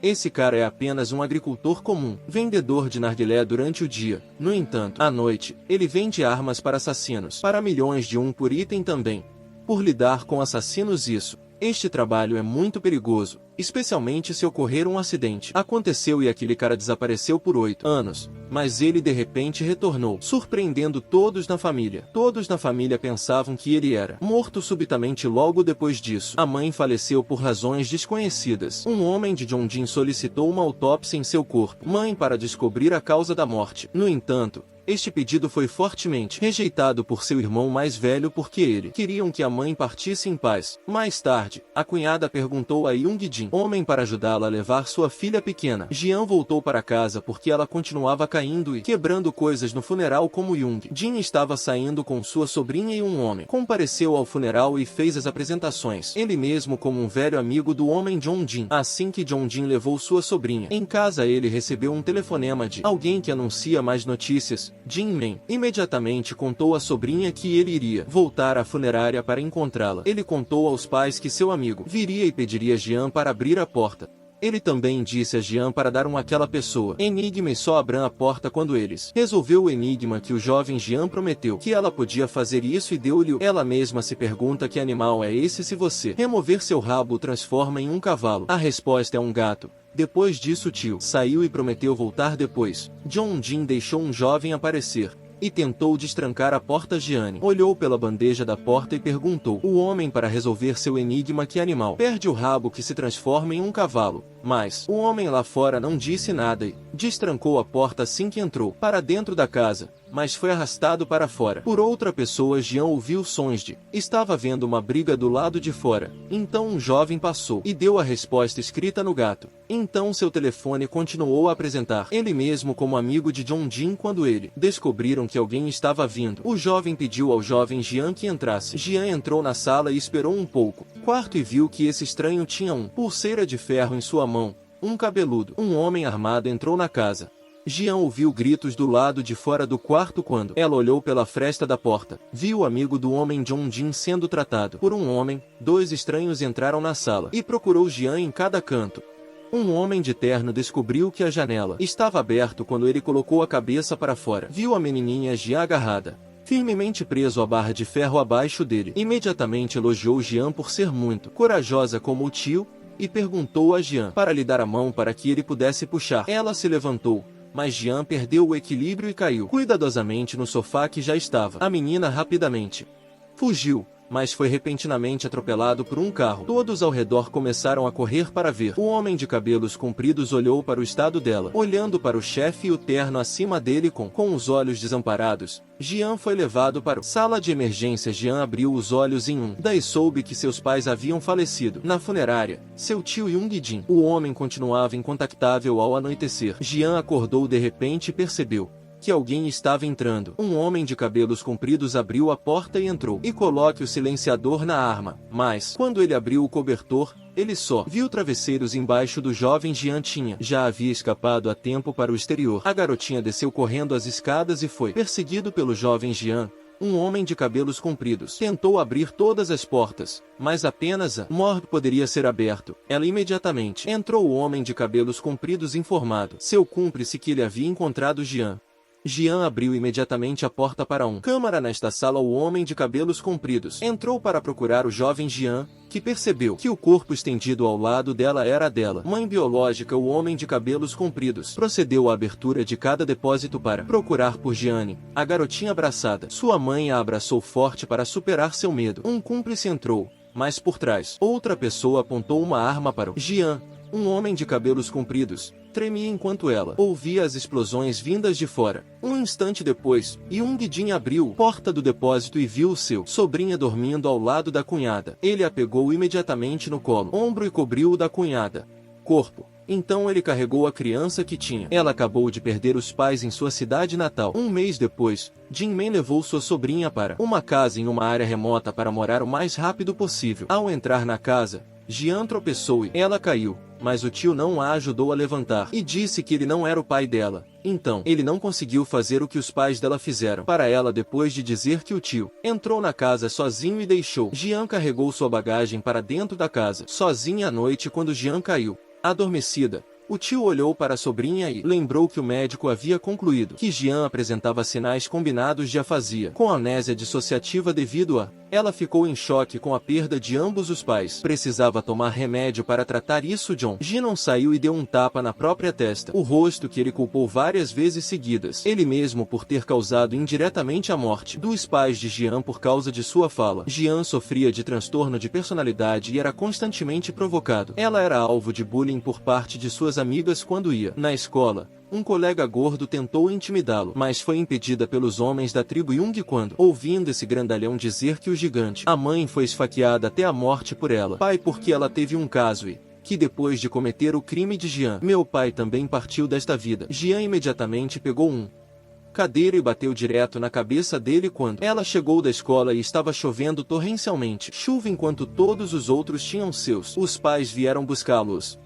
Esse cara é apenas um agricultor comum, vendedor de narguilé durante o dia. No entanto, à noite, ele vende armas para assassinos, para milhões de um por item também. Por lidar com assassinos este trabalho é muito perigoso, especialmente se ocorrer um acidente. Aconteceu e aquele cara desapareceu por 8 anos, mas ele de repente retornou, surpreendendo todos na família. Todos na família pensavam que ele era morto subitamente logo depois disso. A mãe faleceu por razões desconhecidas. Um homem de Jondin solicitou uma autópsia em seu corpo, para descobrir a causa da morte. No entanto, este pedido foi fortemente rejeitado por seu irmão mais velho porque eles queriam que a mãe partisse em paz. Mais tarde, a cunhada perguntou a Young-jin, homem, para ajudá-la a levar sua filha pequena. Jian voltou para casa porque ela continuava caindo e quebrando coisas no funeral como Young-jin estava saindo com sua sobrinha e um homem compareceu ao funeral e fez as apresentações. Ele mesmo como um velho amigo do homem Jong-jin. Assim que Jong-jin levou sua sobrinha em casa, ele recebeu um telefonema de alguém que anuncia mais notícias. Jin-men imediatamente contou à sobrinha que ele iria voltar à funerária para encontrá-la. Ele contou aos pais que seu amigo viria e pediria a Jian para abrir a porta. Ele também disse a Jian para dar àquela pessoa enigma e só abram a porta quando eles resolveu o enigma que o jovem Jian prometeu que ela podia fazer isso e deu-lhe. Ela mesma se pergunta que animal é esse. Se você remover seu rabo o transforma em um cavalo. A resposta é um gato. Depois disso o tio saiu e prometeu voltar depois. Jong-jin deixou um jovem aparecer e tentou destrancar a porta. Jian olhou pela bandeja da porta e perguntou o homem para resolver seu enigma que animal perde o rabo que se transforma em um cavalo. Mas o homem lá fora não disse nada e destrancou a porta assim que entrou para dentro da casa, mas foi arrastado para fora por outra pessoa. Jian ouviu sons estava vendo uma briga do lado de fora. Então um jovem passou e deu a resposta escrita no gato. Então seu telefone continuou a apresentar ele mesmo como amigo de Jong-jin. Quando ele descobriram que alguém estava vindo, o jovem pediu ao jovem Jian que entrasse. Jian entrou na sala e esperou um pouco quarto e viu que esse estranho tinha pulseira de ferro em sua mão. Um cabeludo, um homem armado entrou na casa. Jian ouviu gritos do lado de fora do quarto. Quando ela olhou pela fresta da porta, viu o amigo do homem Jong-jin sendo tratado por um homem. Dois estranhos entraram na sala e procurou Jian em cada canto. Um homem de terno descobriu que a janela estava aberta quando ele colocou a cabeça para fora. Viu a menininha Jian agarrada, firmemente preso à barra de ferro abaixo dele. Imediatamente elogiou Jian por ser muito corajosa como o tio e perguntou a Jian para lhe dar a mão para que ele pudesse puxar. Ela se levantou, mas Jian perdeu o equilíbrio e caiu cuidadosamente no sofá que já estava. A menina rapidamente fugiu, mas foi repentinamente atropelado por um carro. Todos ao redor começaram a correr para ver. O homem de cabelos compridos olhou para o estado dela, olhando para o chefe e o terno acima dele com os olhos desamparados. Jian foi levado para a sala de emergência. Jian abriu os olhos daí soube que seus pais haviam falecido. Na funerária, seu tio Young-jin, o homem continuava incontactável ao anoitecer. Jian acordou de repente e percebeu que alguém estava entrando. Um homem de cabelos compridos abriu a porta e entrou. E coloque o silenciador na arma. Mas, quando ele abriu o cobertor, ele só viu travesseiros embaixo do jovem. Jian já havia escapado a tempo para o exterior. A garotinha desceu correndo as escadas e foi perseguido pelo jovem Jian. Um homem de cabelos compridos tentou abrir todas as portas, mas apenas a morgue poderia ser aberto. Ela imediatamente entrou. O homem de cabelos compridos informado seu cúmplice que ele havia encontrado Jian. Jian abriu imediatamente a porta para câmara. Nesta sala o homem de cabelos compridos entrou para procurar o jovem Jian, que percebeu que o corpo estendido ao lado dela era a dela. Mãe biológica. O homem de cabelos compridos procedeu à abertura de cada depósito para procurar por Jian. A garotinha abraçada. Sua mãe a abraçou forte para superar seu medo. Um cúmplice entrou, mas por trás, outra pessoa apontou uma arma para o Jian. Um homem de cabelos compridos tremia enquanto ela ouvia as explosões vindas de fora. Um instante depois, Young-jin abriu a porta do depósito e viu seu sobrinha dormindo ao lado da cunhada. Ele a pegou imediatamente no colo, ombro e cobriu-o da cunhada. Corpo. Então ele carregou a criança que tinha. Ela acabou de perder os pais em sua cidade natal. Um mês depois, Jin-men levou sua sobrinha para uma casa em uma área remota para morar o mais rápido possível. Ao entrar na casa, Jian tropeçou e ela caiu, mas o tio não a ajudou a levantar e disse que ele não era o pai dela. Então, ele não conseguiu fazer o que os pais dela fizeram para ela depois de dizer que o tio entrou na casa sozinho e deixou. Jian carregou sua bagagem para dentro da casa, sozinha à noite. Quando Jian caiu adormecida, O tio olhou para a sobrinha e lembrou que o médico havia concluído que Jian apresentava sinais combinados de afasia, com amnésia dissociativa devido a... Ela ficou em choque com a perda de ambos os pais. Precisava tomar remédio para tratar isso. John Jinon saiu e deu um tapa na própria testa, o rosto que ele culpou várias vezes seguidas, ele mesmo por ter causado indiretamente a morte dos pais de Jian por causa de sua fala. Jian sofria de transtorno de personalidade e era constantemente provocado. Ela era alvo de bullying por parte de suas amigas quando ia na escola. Um colega gordo tentou intimidá-lo, mas foi impedida pelos homens da tribo Jung quando, ouvindo esse grandalhão dizer que o gigante, a mãe foi esfaqueada até a morte por ela, pai porque ela teve um caso e... que depois de cometer o crime de Jian, meu pai também partiu desta vida. Jian imediatamente pegou um cadeira e bateu direto na cabeça dele quando ela chegou da escola e estava chovendo torrencialmente. Chuva enquanto todos os outros tinham seus. Os pais vieram buscá-los.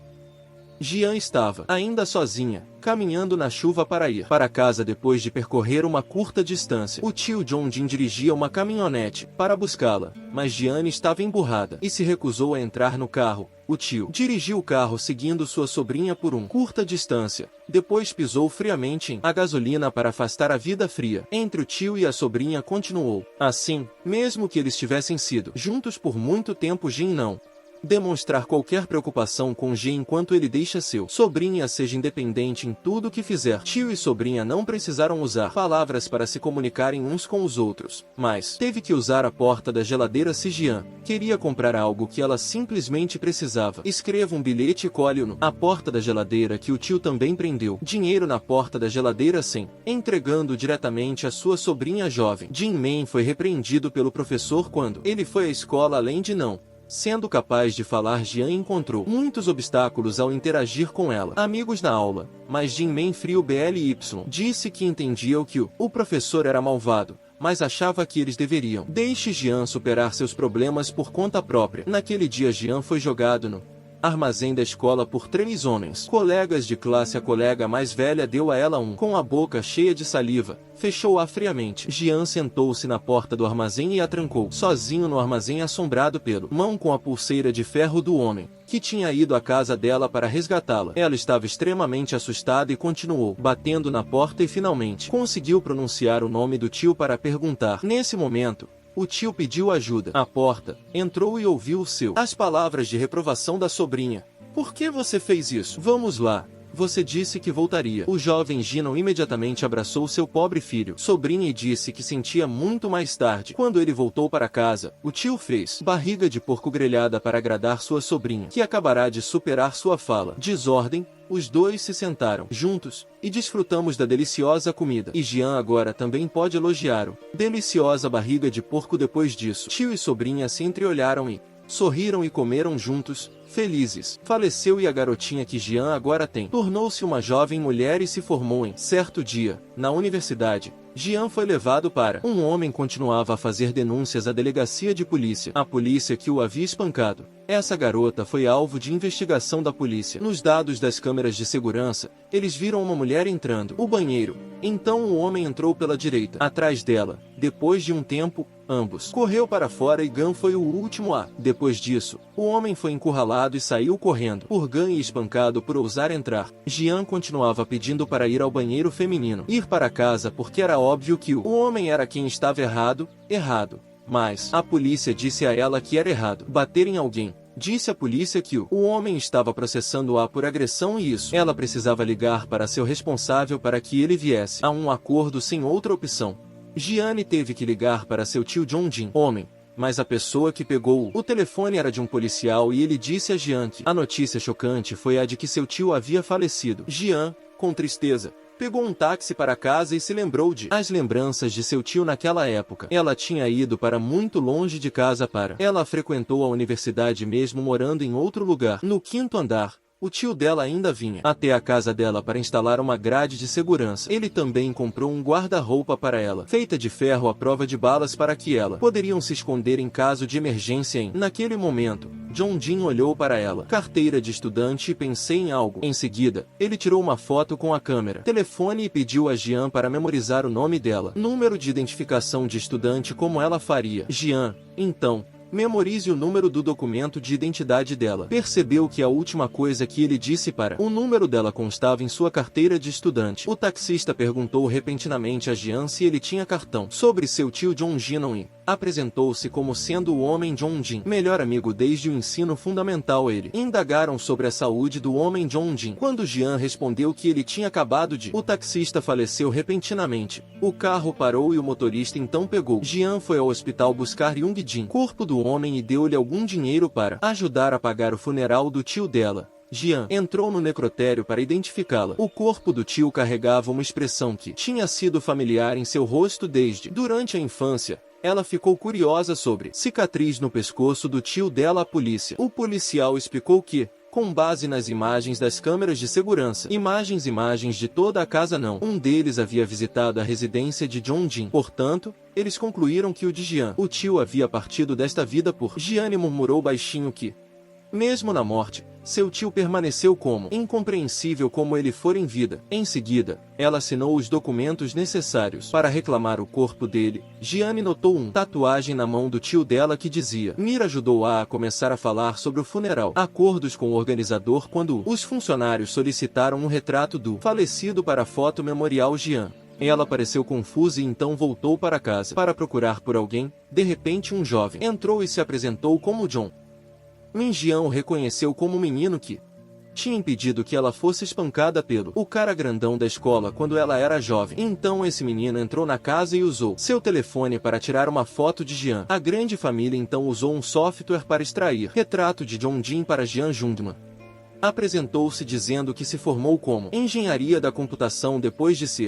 Jian estava, ainda sozinha, caminhando na chuva para ir para casa depois de percorrer uma curta distância. O tio Jongjin dirigia uma caminhonete para buscá-la, mas Jian estava emburrada e se recusou a entrar no carro. O tio dirigiu o carro seguindo sua sobrinha por uma curta distância. Depois pisou friamente em a gasolina para afastar a vida fria. Entre o tio e a sobrinha continuou. Assim, mesmo que eles tivessem sido juntos por muito tempo, Jin não demonstrar qualquer preocupação com G enquanto ele deixa seu sobrinha seja independente em tudo o que fizer. Tio e sobrinha não precisaram usar palavras para se comunicarem uns com os outros, mas teve que usar a porta da geladeira se Jian queria comprar algo que ela simplesmente precisava. Escreva um bilhete e colhe-o na porta da geladeira que o tio também prendeu. Dinheiro na porta da geladeira sem entregando diretamente a sua sobrinha jovem. Jin Man foi repreendido pelo professor quando ele foi à escola além de não sendo capaz de falar. Jian encontrou muitos obstáculos ao interagir com ela. Amigos na aula, mas Jin Man Frio BLY disse que entendia que o professor era malvado, mas achava que eles deveriam deixar Jian superar seus problemas por conta própria. Naquele dia Jian foi jogado no armazém da escola por 3 homens, colegas de classe. A colega mais velha deu a ela com a boca cheia de saliva, fechou-a friamente. Jian sentou-se na porta do armazém e a trancou, sozinho no armazém, assombrado pelo mão com a pulseira de ferro do homem, que tinha ido à casa dela para resgatá-la. Ela estava extremamente assustada e continuou batendo na porta e finalmente conseguiu pronunciar o nome do tio para perguntar. Nesse momento, o tio pediu ajuda. A porta entrou e ouviu as palavras de reprovação da sobrinha. Por que você fez isso? Vamos lá. Você disse que voltaria. O jovem Jinon imediatamente abraçou seu pobre filho, sobrinha, e disse que sentia muito mais tarde. Quando ele voltou para casa, o tio fez barriga de porco grelhada para agradar sua sobrinha, que acabará de superar sua fala. Desordem. Os dois se sentaram juntos e desfrutamos da deliciosa comida. E Jian agora também pode elogiar o deliciosa barriga de porco. Depois disso, tio e sobrinha se entreolharam e sorriram e comeram juntos, felizes. Faleceu e a garotinha que Jian agora tem tornou-se uma jovem mulher e se formou em certo dia, na universidade. Jian foi levado para um homem continuava a fazer denúncias à delegacia de polícia. A polícia que o havia espancado. Essa garota foi alvo de investigação da polícia. Nos dados das câmeras de segurança, eles viram uma mulher entrando o banheiro. Então o homem entrou pela direita, atrás dela. Depois de um tempo, ambos correu para fora e Gan foi o último a. Depois disso, o homem foi encurralado e saiu correndo por Gan e espancado por ousar entrar. Jian continuava pedindo para ir ao banheiro feminino, ir para casa, porque era óbvio que o homem era quem estava errado. Mas a polícia disse a ela que era errado bater em alguém. Disse à polícia que o homem estava processando-a por agressão e isso. Ela precisava ligar para seu responsável para que ele viesse a um acordo sem outra opção. Jiane teve que ligar para seu tio Jongjin, homem. Mas a pessoa que pegou o telefone era de um policial e ele disse a Jian que a notícia chocante foi a de que seu tio havia falecido. Jian, com tristeza, pegou um táxi para casa e se lembrou de as lembranças de seu tio naquela época. Ela tinha ido para muito longe de casa para... Ela frequentou a universidade mesmo morando em outro lugar. No 5º andar, o tio dela ainda vinha até a casa dela para instalar uma grade de segurança. Ele também comprou um guarda-roupa para ela, feita de ferro à prova de balas para que ela poderiam se esconder em caso de emergência. Naquele momento, Jongjin olhou para ela, carteira de estudante, e pensei em algo. Em seguida, ele tirou uma foto com a câmera, telefone e pediu a Jian para memorizar o nome dela, número de identificação de estudante como ela faria. Jian, então, Memorize o número do documento de identidade dela. Percebeu que a última coisa que ele disse para o número dela constava em sua carteira de estudante. O taxista perguntou repentinamente a Jian se ele tinha cartão. Sobre seu tio John Jinon e apresentou-se como sendo o homem John Jin, melhor amigo desde o ensino fundamental. Ele indagaram sobre a saúde do homem John Jin. Quando Jian respondeu que ele tinha acabado de, o taxista faleceu repentinamente. O carro parou e o motorista então pegou. Jian foi ao hospital buscar Young Jin, corpo do homem, e deu-lhe algum dinheiro para ajudar a pagar o funeral do tio dela. Jian entrou no necrotério para identificá-la. O corpo do tio carregava uma expressão que tinha sido familiar em seu rosto desde durante a infância. Ela ficou curiosa sobre cicatriz no pescoço do tio dela à polícia. O policial explicou que, com base nas imagens das câmeras de segurança, imagens de toda a casa, não um deles havia visitado a residência de John Jin. Portanto, eles concluíram que o de Jian, o tio, havia partido desta vida por Jian, e murmurou baixinho que, mesmo na morte, seu tio permaneceu como incompreensível como ele fora em vida. Em seguida, ela assinou os documentos necessários para reclamar o corpo dele. Jiane notou uma tatuagem na mão do tio dela que dizia: Mira ajudou-a a começar a falar sobre o funeral. Acordos com o organizador quando os funcionários solicitaram um retrato do falecido para a foto memorial Jian. Ela pareceu confusa e então voltou para casa para procurar por alguém. De repente um jovem entrou e se apresentou como John. Min Jian o reconheceu como o menino que tinha impedido que ela fosse espancada pelo o cara grandão da escola quando ela era jovem. Então esse menino entrou na casa e usou seu telefone para tirar uma foto de Jian. A grande família então usou um software para extrair retrato de John Jin para Jian Jungmann. Apresentou-se dizendo que se formou como engenharia da computação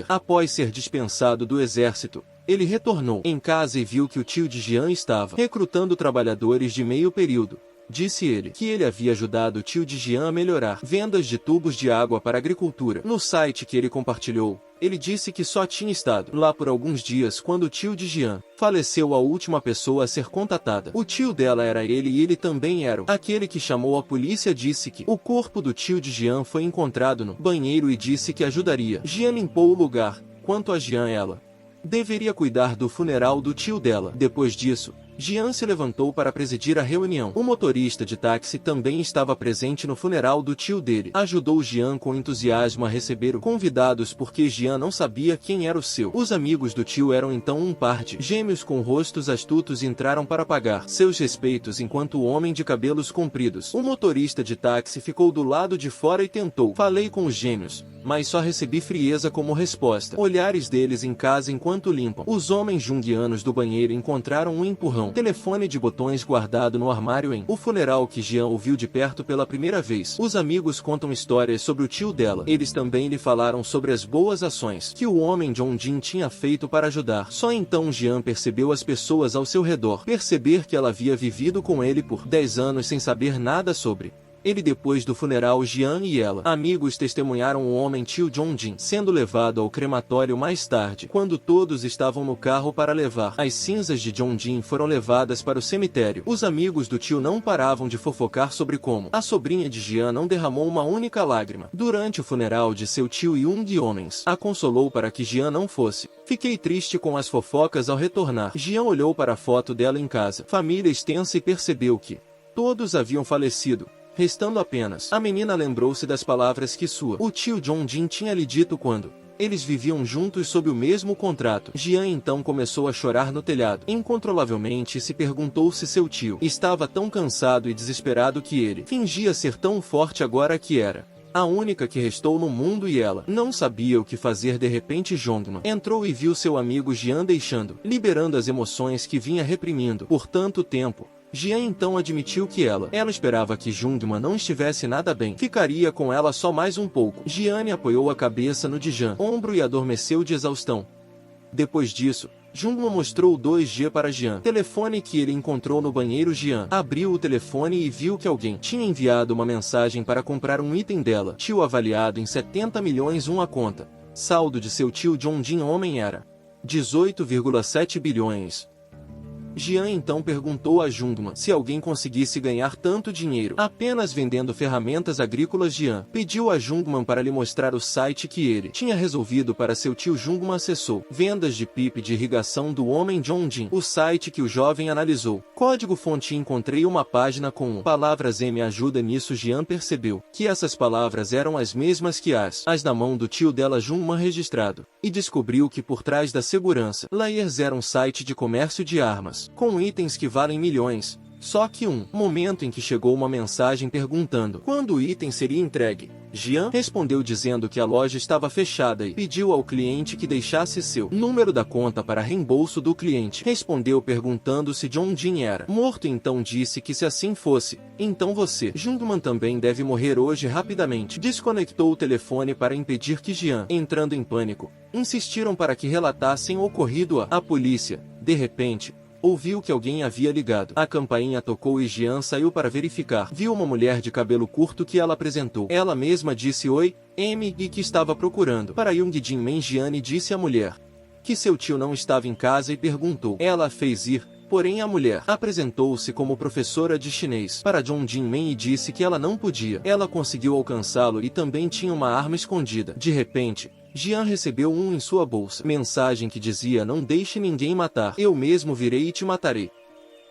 após ser dispensado do exército. Ele retornou em casa e viu que o tio de Jian estava recrutando trabalhadores de meio período. Disse ele que ele havia ajudado o tio de Jian a melhorar vendas de tubos de água para a agricultura. No site que ele compartilhou, ele disse que só tinha estado lá por alguns dias quando o tio de Jian faleceu, a última pessoa a ser contatada. O tio dela era ele e ele também era aquele que chamou a polícia. Disse que o corpo do tio de Jian foi encontrado no banheiro e disse que ajudaria. Jian limpou o lugar. Quanto a Jian, ela deveria cuidar do funeral do tio dela. Depois disso, Jian se levantou para presidir a reunião. O motorista de táxi também estava presente no funeral do tio dele. Ajudou Jian com entusiasmo a receber os convidados porque Jian não sabia quem era o seu. Os amigos do tio eram então um par de gêmeos com rostos astutos e entraram para pagar seus respeitos enquanto o homem de cabelos compridos, o motorista de táxi, ficou do lado de fora e tentou. Falei com os gêmeos, mas só recebi frieza como resposta. Olhares deles em casa enquanto limpam. Os homens junguianos do banheiro encontraram um empurrão. Telefone de botões guardado no armário em o funeral que Jian ouviu de perto pela primeira vez. Os amigos contam histórias sobre o tio dela. Eles também lhe falaram sobre as boas ações que o homem John Jin tinha feito para ajudar. Só então Jian percebeu as pessoas ao seu redor. Perceber que ela havia vivido com ele por 10 anos sem saber nada sobre ele. Depois do funeral, Jian e ela, amigos, testemunharam o homem tio John Jin sendo levado ao crematório mais tarde. Quando todos estavam no carro para levar as cinzas de John Jin foram levadas para o cemitério. Os amigos do tio não paravam de fofocar sobre como a sobrinha de Jian não derramou uma única lágrima durante o funeral de seu tio, e um de homens a consolou para que Jian não fosse. Fiquei triste com as fofocas ao retornar. Jian olhou para a foto dela em casa, família extensa, e percebeu que todos haviam falecido, restando apenas a menina. Lembrou-se das palavras que o tio John Jin tinha lhe dito quando eles viviam juntos sob o mesmo contrato. Jian então começou a chorar no telhado incontrolavelmente e se perguntou se seu tio estava tão cansado e desesperado que ele fingia ser tão forte agora que era a única que restou no mundo e ela não sabia o que fazer. De repente Jongman entrou e viu seu amigo Jian liberando as emoções que vinha reprimindo por tanto tempo. Jian então admitiu que ela esperava que Jungmann não estivesse nada bem. Ficaria com ela só mais um pouco. Jian apoiou a cabeça no de Jian ombro e adormeceu de exaustão. Depois disso, Jungmann mostrou o 2G para Jian. Telefone que ele encontrou no banheiro. Jian abriu o telefone e viu que alguém tinha enviado uma mensagem para comprar um item dela. Tio avaliado em 70 milhões. A conta saldo de seu tio John Jin homem era 18,7 bilhões. Jian então perguntou a Jungmann se alguém conseguisse ganhar tanto dinheiro apenas vendendo ferramentas agrícolas. Jian pediu a Jungmann para lhe mostrar o site que ele tinha resolvido para seu tio. Jungmann acessou vendas de pipe de irrigação do homem Zhongjin, o site que o jovem analisou. Código-fonte: encontrei uma página com palavras me ajuda. Nisso Jian percebeu que essas palavras eram as mesmas que as na mão do tio dela Jungmann registrado, e descobriu que por trás da segurança Layers era um site de comércio de armas, com itens que valem milhões. Só que momento em que chegou uma mensagem perguntando quando o item seria entregue. Jian respondeu dizendo que a loja estava fechada e pediu ao cliente que deixasse seu número da conta para reembolso do cliente. Respondeu perguntando se Zhongjin era morto, então disse que se assim fosse, então você, Jungmann, também deve morrer hoje. Rapidamente desconectou o telefone para impedir que Jian, entrando em pânico, insistiram para que relatassem o ocorrido à polícia. De repente, ouviu que alguém havia ligado. A campainha tocou e Jian saiu para verificar. Viu uma mulher de cabelo curto que ela apresentou. Ela mesma disse oi, e que estava procurando para Jungjin Men. Jian disse à mulher que seu tio não estava em casa e perguntou. Ela fez ir, porém a mulher apresentou-se como professora de chinês para Zhongjin Men e disse que ela não podia. Ela conseguiu alcançá-lo e também tinha uma arma escondida. De repente, Jian recebeu em sua bolsa. Mensagem que dizia: não deixe ninguém matar. Eu mesmo virei e te matarei.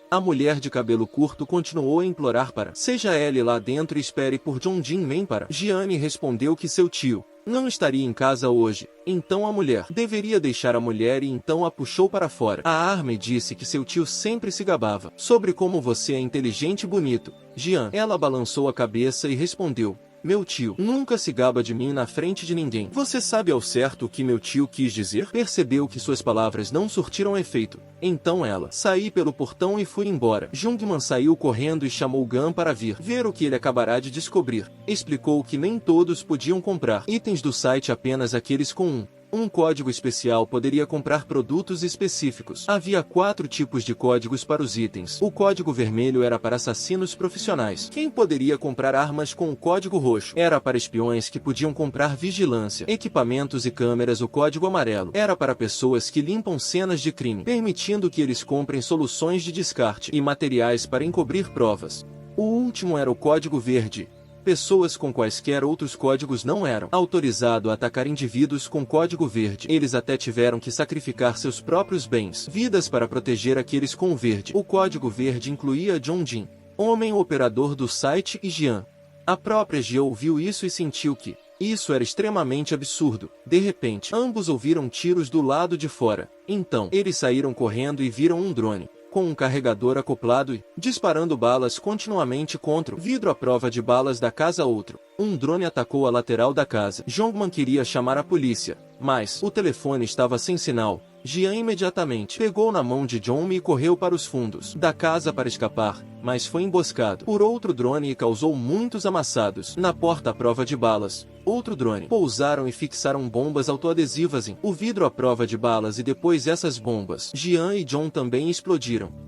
A mulher de cabelo curto continuou a implorar para seja ele lá dentro e espere por Zhongjin Men para. Jian respondeu que seu tio não estaria em casa hoje, então a mulher deveria deixar a mulher e então a puxou para fora. A arma disse que seu tio sempre se gabava sobre como você é inteligente e bonito. Jian, ela balançou a cabeça e respondeu: meu tio nunca se gaba de mim na frente de ninguém. Você sabe ao certo o que meu tio quis dizer? Percebeu que suas palavras não surtiram efeito. Então ela saiu pelo portão e foi embora. Jungmann saiu correndo e chamou Gan para vir ver o que ele acabará de descobrir. Explicou que nem todos podiam comprar itens do site, apenas aqueles com um código especial poderia comprar produtos específicos. Havia 4 tipos de códigos para os itens. O código vermelho era para assassinos profissionais. Quem poderia comprar armas com o código roxo era para espiões que podiam comprar vigilância, equipamentos e câmeras. O código amarelo era para pessoas que limpam cenas de crime, permitindo que eles comprem soluções de descarte e materiais para encobrir provas. O último era o código verde. Pessoas com quaisquer outros códigos não eram autorizados a atacar indivíduos com código verde. Eles até tiveram que sacrificar seus próprios bens, vidas para proteger aqueles com o verde. O código verde incluía Zhongjin, homem operador do site, e Jian. A própria Jian ouviu isso e sentiu que isso era extremamente absurdo. De repente, ambos ouviram tiros do lado de fora. Então, eles saíram correndo e viram um drone com um carregador acoplado e disparando balas continuamente contra o vidro à prova de balas da casa. Outro um drone atacou a lateral da casa. Jungmann queria chamar a polícia, mas o telefone estava sem sinal. Jian imediatamente pegou na mão de Zhongmi e correu para os fundos da casa para escapar, mas foi emboscado por outro drone e causou muitos amassados na porta à prova de balas. Outro drone pousaram e fixaram bombas autoadesivas em o vidro à prova de balas, e depois essas bombas, Jian e John também explodiram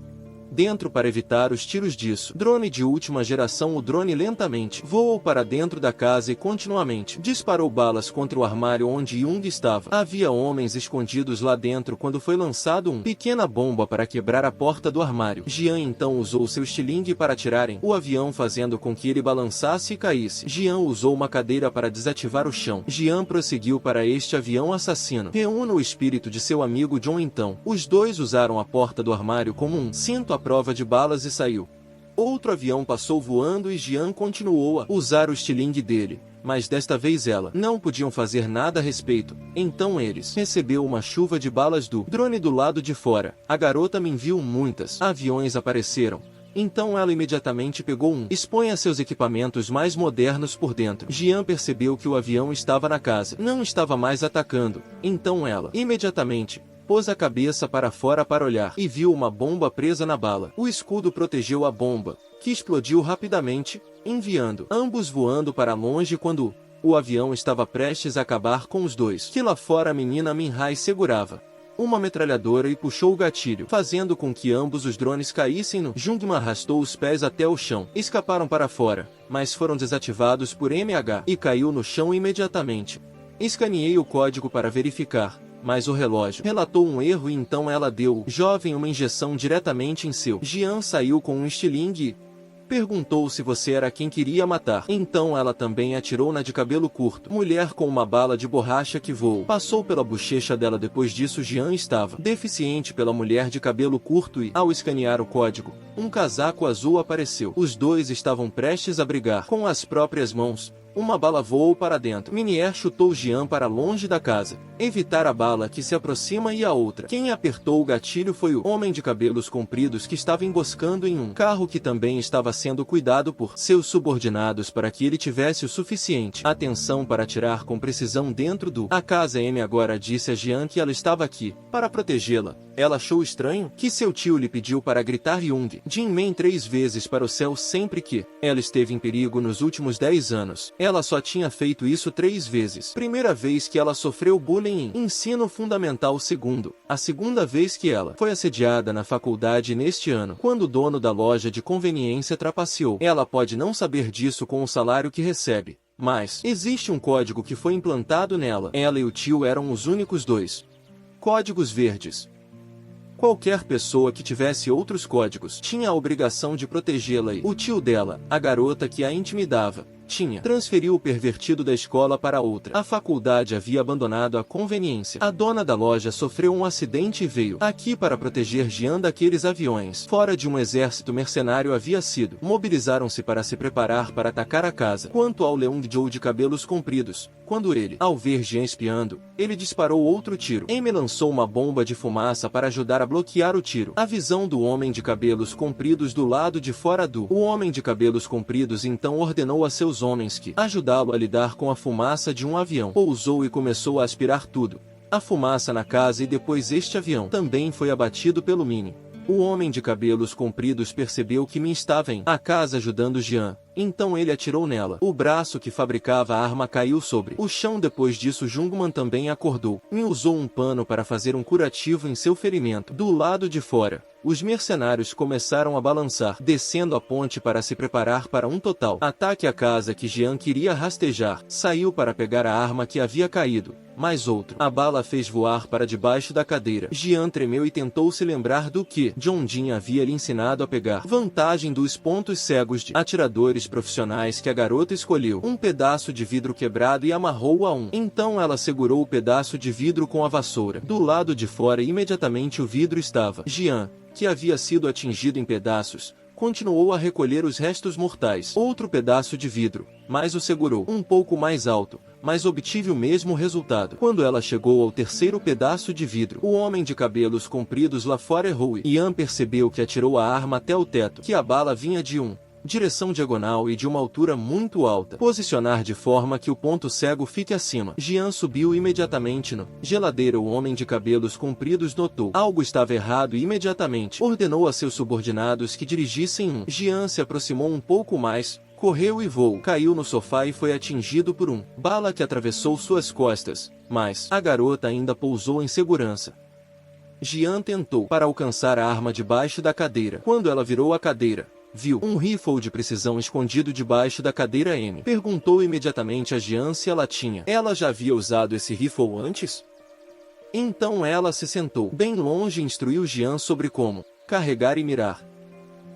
dentro para evitar os tiros disso. Drone de última geração. O drone lentamente voou para dentro da casa e continuamente disparou balas contra o armário onde Jung estava. Havia homens escondidos lá dentro quando foi lançado uma pequena bomba para quebrar a porta do armário. Jian então usou seu estilingue para atirarem o avião, fazendo com que ele balançasse e caísse. Jian usou uma cadeira para desativar o chão. Jian prosseguiu para este avião assassino. Reúna o espírito de seu amigo John. Então, os dois usaram a porta do armário como um cinto à prova de balas e saiu. Outro avião passou voando e Jian continuou a usar o estilingue dele, mas desta vez ela não podiam fazer nada a respeito. Então eles recebeu uma chuva de balas do drone do lado de fora. A garota me viu muitas aviões apareceram. Então ela imediatamente pegou exponha seus equipamentos mais modernos por dentro. Jian percebeu que o avião estava na casa, não estava mais atacando. Então ela imediatamente pôs a cabeça para fora para olhar e viu uma bomba presa na bala. O escudo protegeu a bomba, que explodiu rapidamente, enviando ambos voando para longe quando o avião estava prestes a acabar com os dois. Que lá fora a menina Minhai segurava uma metralhadora e puxou o gatilho, fazendo com que ambos os drones caíssem no. Jungmann arrastou os pés até o chão. Escaparam para fora, mas foram desativados por MH e caiu no chão imediatamente. Escaneei o código para verificar. mas o relógio relatou um erro e então ela deu ao jovem uma injeção diretamente em seu. Jian saiu com um estilingue e perguntou se você era quem queria matar. Então ela também atirou na de cabelo curto, mulher com uma bala de borracha que voou. Passou pela bochecha dela. Depois disso Jian estava deficiente pela mulher de cabelo curto e, ao escanear o código, um casaco azul apareceu. Os dois estavam prestes a brigar. Com as próprias mãos, uma bala voou para dentro. Minier chutou Jian para longe da casa. Evitar a bala que se aproxima e a outra. Quem apertou o gatilho foi o homem de cabelos compridos que estava emboscando em um carro que também estava sendo cuidado por seus subordinados para que ele tivesse o suficiente atenção para atirar com precisão dentro do a casa. M agora disse a Jian que ela estava aqui para protegê-la. Ela achou estranho que seu tio lhe pediu para gritar Jung Jin-men 3 vezes para o céu sempre que ela esteve em perigo nos últimos 10 anos. Ela só tinha feito isso 3 vezes. Primeira vez que ela sofreu bullying em ensino fundamental. Segundo, a segunda vez que ela foi assediada na faculdade neste ano, quando o dono da loja de conveniência trapaceou. Ela pode não saber disso com o salário que recebe, mas existe um código que foi implantado nela. Ela e o tio eram os únicos 2 códigos verdes. Qualquer pessoa que tivesse outros códigos tinha a obrigação de protegê-la e o tio dela, a garota que a intimidava, transferiu o pervertido da escola para outra. A faculdade havia abandonado a conveniência. A dona da loja sofreu um acidente e veio aqui para proteger Jian daqueles aviões. Fora de um exército mercenário havia sido. Mobilizaram-se para se preparar para atacar a casa. Quanto ao Leung Joe de cabelos compridos, quando ele, ao ver Jian espiando, ele disparou outro tiro. Amy lançou uma bomba de fumaça para ajudar a bloquear o tiro. A visão do homem de cabelos compridos do lado de fora do o homem de cabelos compridos então ordenou a seus homens que ajudá-lo a lidar com a fumaça de um avião. Pousou e começou a aspirar tudo. A fumaça na casa e depois este avião também foi abatido pelo Mini. O homem de cabelos compridos percebeu que Min estava em a casa ajudando Jian. Então ele atirou nela. O braço que fabricava a arma caiu sobre o chão. Depois disso Jungmann também acordou. Min usou um pano para fazer um curativo em seu ferimento. Do lado de fora, os mercenários começaram a balançar, descendo a ponte para se preparar para um total ataque à casa que Jian queria rastejar. Saiu para pegar a arma que havia caído, mas outro. A bala fez voar para debaixo da cadeira. Jian tremeu e tentou se lembrar do que John Jin havia lhe ensinado a pegar. Vantagem dos pontos cegos de atiradores profissionais que a garota escolheu. Um pedaço de vidro quebrado e amarrou a um. Então ela segurou o pedaço de vidro com a vassoura. Do lado de fora imediatamente o vidro estava. Jian, que havia sido atingido em pedaços, continuou a recolher os restos mortais. Outro pedaço de vidro, mas o segurou um pouco mais alto, mas obtive o mesmo resultado. Quando ela chegou ao terceiro pedaço de vidro, o homem de cabelos compridos lá fora errou e Ian percebeu que atirou a arma até o teto, que a bala vinha de direção diagonal e de uma altura muito alta. Posicionar de forma que o ponto cego fique acima. Jian subiu imediatamente no geladeira. O homem de cabelos compridos notou algo estava errado e imediatamente ordenou a seus subordinados que dirigissem Jian se aproximou um pouco mais, correu e voou. Caiu no sofá e foi atingido por bala que atravessou suas costas, mas a garota ainda pousou em segurança. Jian tentou para alcançar a arma debaixo da cadeira. Quando ela virou a cadeira, viu um rifle de precisão escondido debaixo da cadeira. M perguntou imediatamente a Jian se ela tinha. Ela já havia usado esse rifle antes? Então ela se sentou bem longe e instruiu Jian sobre como carregar e mirar.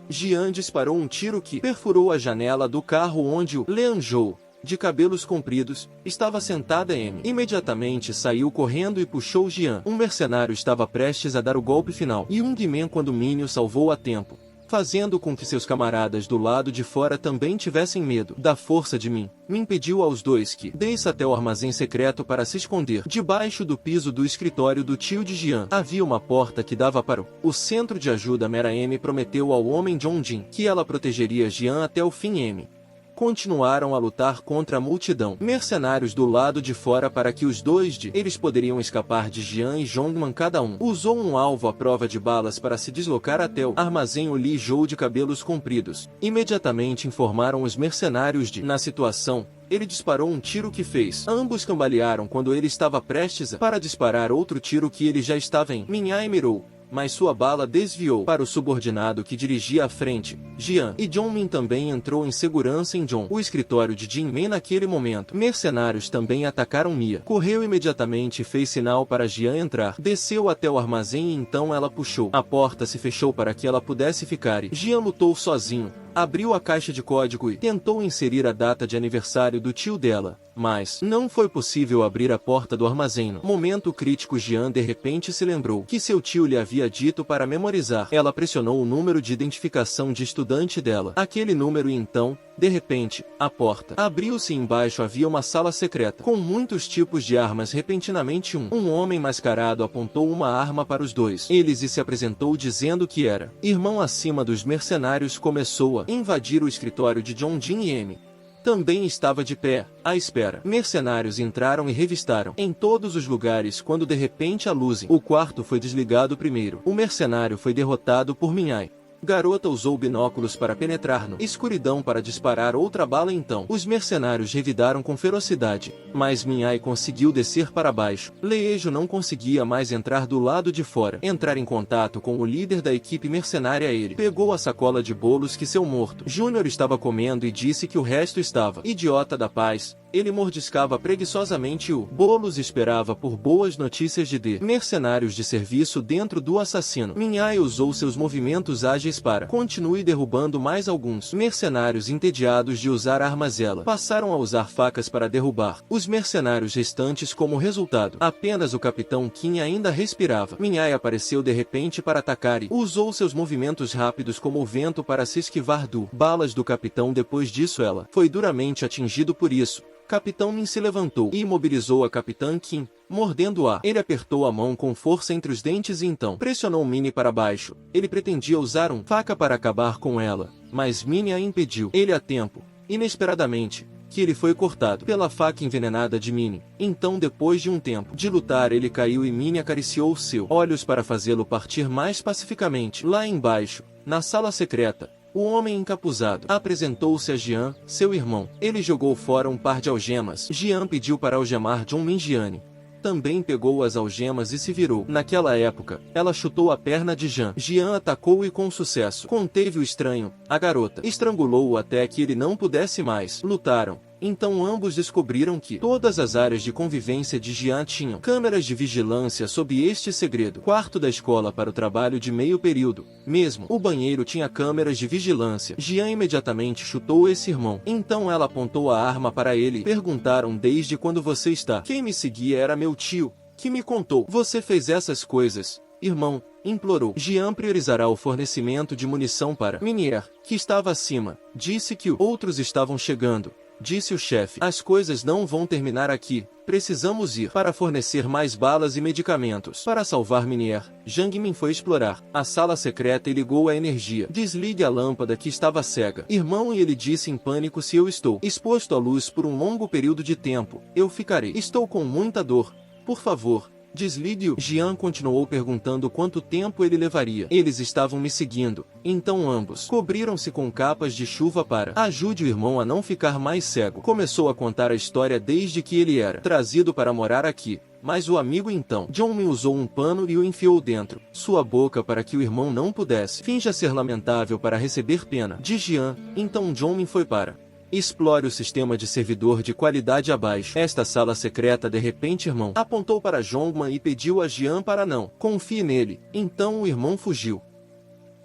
Jian disparou um tiro que perfurou a janela do carro onde o Leanzhou, de cabelos compridos, estava sentada. M imediatamente saiu correndo e puxou Jian. Um mercenário estava prestes a dar o golpe final. E Jungmann quando Min o salvou a tempo, fazendo com que seus camaradas do lado de fora também tivessem medo da força de Min. Min pediu aos dois que desça até o armazém secreto para se esconder. Debaixo do piso do escritório do tio de Jian havia uma porta que dava para o centro de ajuda. Mera M prometeu ao homem John Jin que ela protegeria Jian até o fim. M continuaram a lutar contra a multidão mercenários do lado de fora para que os dois eles poderiam escapar de Jian e Jungmann. Cada um usou um alvo à prova de balas para se deslocar até o armazém. O Li Zhou de cabelos compridos imediatamente informaram os mercenários na situação. Ele disparou um tiro que fez ambos cambalearam quando ele estava prestes para disparar outro tiro que ele já estava em. Minhai mirou, mas sua bala desviou para o subordinado que dirigia à frente. Jian e Jong-min também entrou em segurança em o escritório de Jin-men naquele momento. Mercenários também atacaram Mia. Correu imediatamente e fez sinal para Jian entrar. Desceu até o armazém e então ela puxou. A porta se fechou para que ela pudesse ficar e Jian lutou sozinho. Abriu a caixa de código e tentou inserir a data de aniversário do tio dela, mas não foi possível abrir a porta do armazém. No momento crítico, Jian de repente se lembrou que seu tio lhe havia dito para memorizar. Ela pressionou o número de identificação de estudante dela. Aquele número e então, de repente, a porta abriu-se e embaixo havia uma sala secreta, com muitos tipos de armas. Repentinamente um homem mascarado apontou uma arma para os dois. Ele se apresentou dizendo que era irmão acima dos mercenários. Começou a invadir o escritório de Jin e M. Também estava de pé, à espera. Mercenários entraram e revistaram em todos os lugares quando de repente a luz o quarto foi desligado primeiro. O mercenário foi derrotado por Minhai. Garota usou binóculos para penetrar no escuridão para disparar outra bala. Então os mercenários revidaram com ferocidade, mas Minhai conseguiu descer para baixo. Leejo não conseguia mais entrar do lado de fora. Entrar em contato com o líder da equipe mercenária. Ele pegou a sacola de bolos que seu morto Júnior estava comendo e disse que o resto estava idiota da paz. Ele mordiscava preguiçosamente o bolos e esperava por boas notícias de mercenários de serviço dentro do assassino. Minhai usou seus movimentos ágeis para continue derrubando mais alguns mercenários entediados de usar armas. Ela passaram a usar facas para derrubar os mercenários restantes. Como resultado, apenas o capitão Kim ainda respirava. Minhai apareceu de repente para atacar e usou seus movimentos rápidos como o vento para se esquivar do balas do capitão. Depois disso ela foi duramente atingido. Por isso, Capitão Min se levantou e imobilizou a Capitã Kim, mordendo-a. Ele apertou a mão com força entre os dentes e então pressionou Minnie para baixo. Ele pretendia usar uma faca para acabar com ela, mas Minnie a impediu. Ele a tempo, inesperadamente, que ele foi cortado pela faca envenenada de Minnie. Então, depois de um tempo de lutar, ele caiu e Minnie acariciou seus olhos para fazê-lo partir mais pacificamente. Lá embaixo, na sala secreta, o homem encapuzado apresentou-se a Jian, seu irmão. Ele jogou fora um par de algemas. Jian pediu para algemar Jong-min. Jian também pegou as algemas e se virou. Naquela época, ela chutou a perna de Jian. Jian atacou e com sucesso conteve o estranho. A garota estrangulou-o até que ele não pudesse mais. Lutaram. Então ambos descobriram que todas as áreas de convivência de Jian tinham câmeras de vigilância sob este segredo. Quarto da escola para o trabalho de meio período. Mesmo o banheiro tinha câmeras de vigilância. Jian imediatamente chutou esse irmão. Então ela apontou a arma para ele e perguntaram: desde quando você está? Quem me seguia era meu tio, que me contou. Você fez essas coisas, irmão? Implorou. Jian priorizará o fornecimento de munição para Minier, que estava acima. Disse que outros estavam chegando. Disse o chefe: as coisas não vão terminar aqui. Precisamos ir para fornecer mais balas e medicamentos. Para salvar Minier, Jiang Min foi explorar a sala secreta e ligou a energia. Desligue a lâmpada que estava cega, irmão. E ele disse em pânico: se eu estou exposto à luz por um longo período de tempo, eu ficarei. Estou com muita dor. Por favor, desligue-o. Jian continuou perguntando quanto tempo ele levaria. Eles estavam me seguindo. Então ambos cobriram-se com capas de chuva para ajude o irmão a não ficar mais cego. Começou a contar a história desde que ele era trazido para morar aqui. Mas o amigo então, Jong-min, usou um pano e o enfiou dentro sua boca para que o irmão não pudesse. Finja ser lamentável para receber pena de Jian. Então Jong-min foi para explore o sistema de servidor de qualidade abaixo. Esta sala secreta. De repente, irmão apontou para Jong-man e pediu a Jian para não confie nele. Então o irmão fugiu.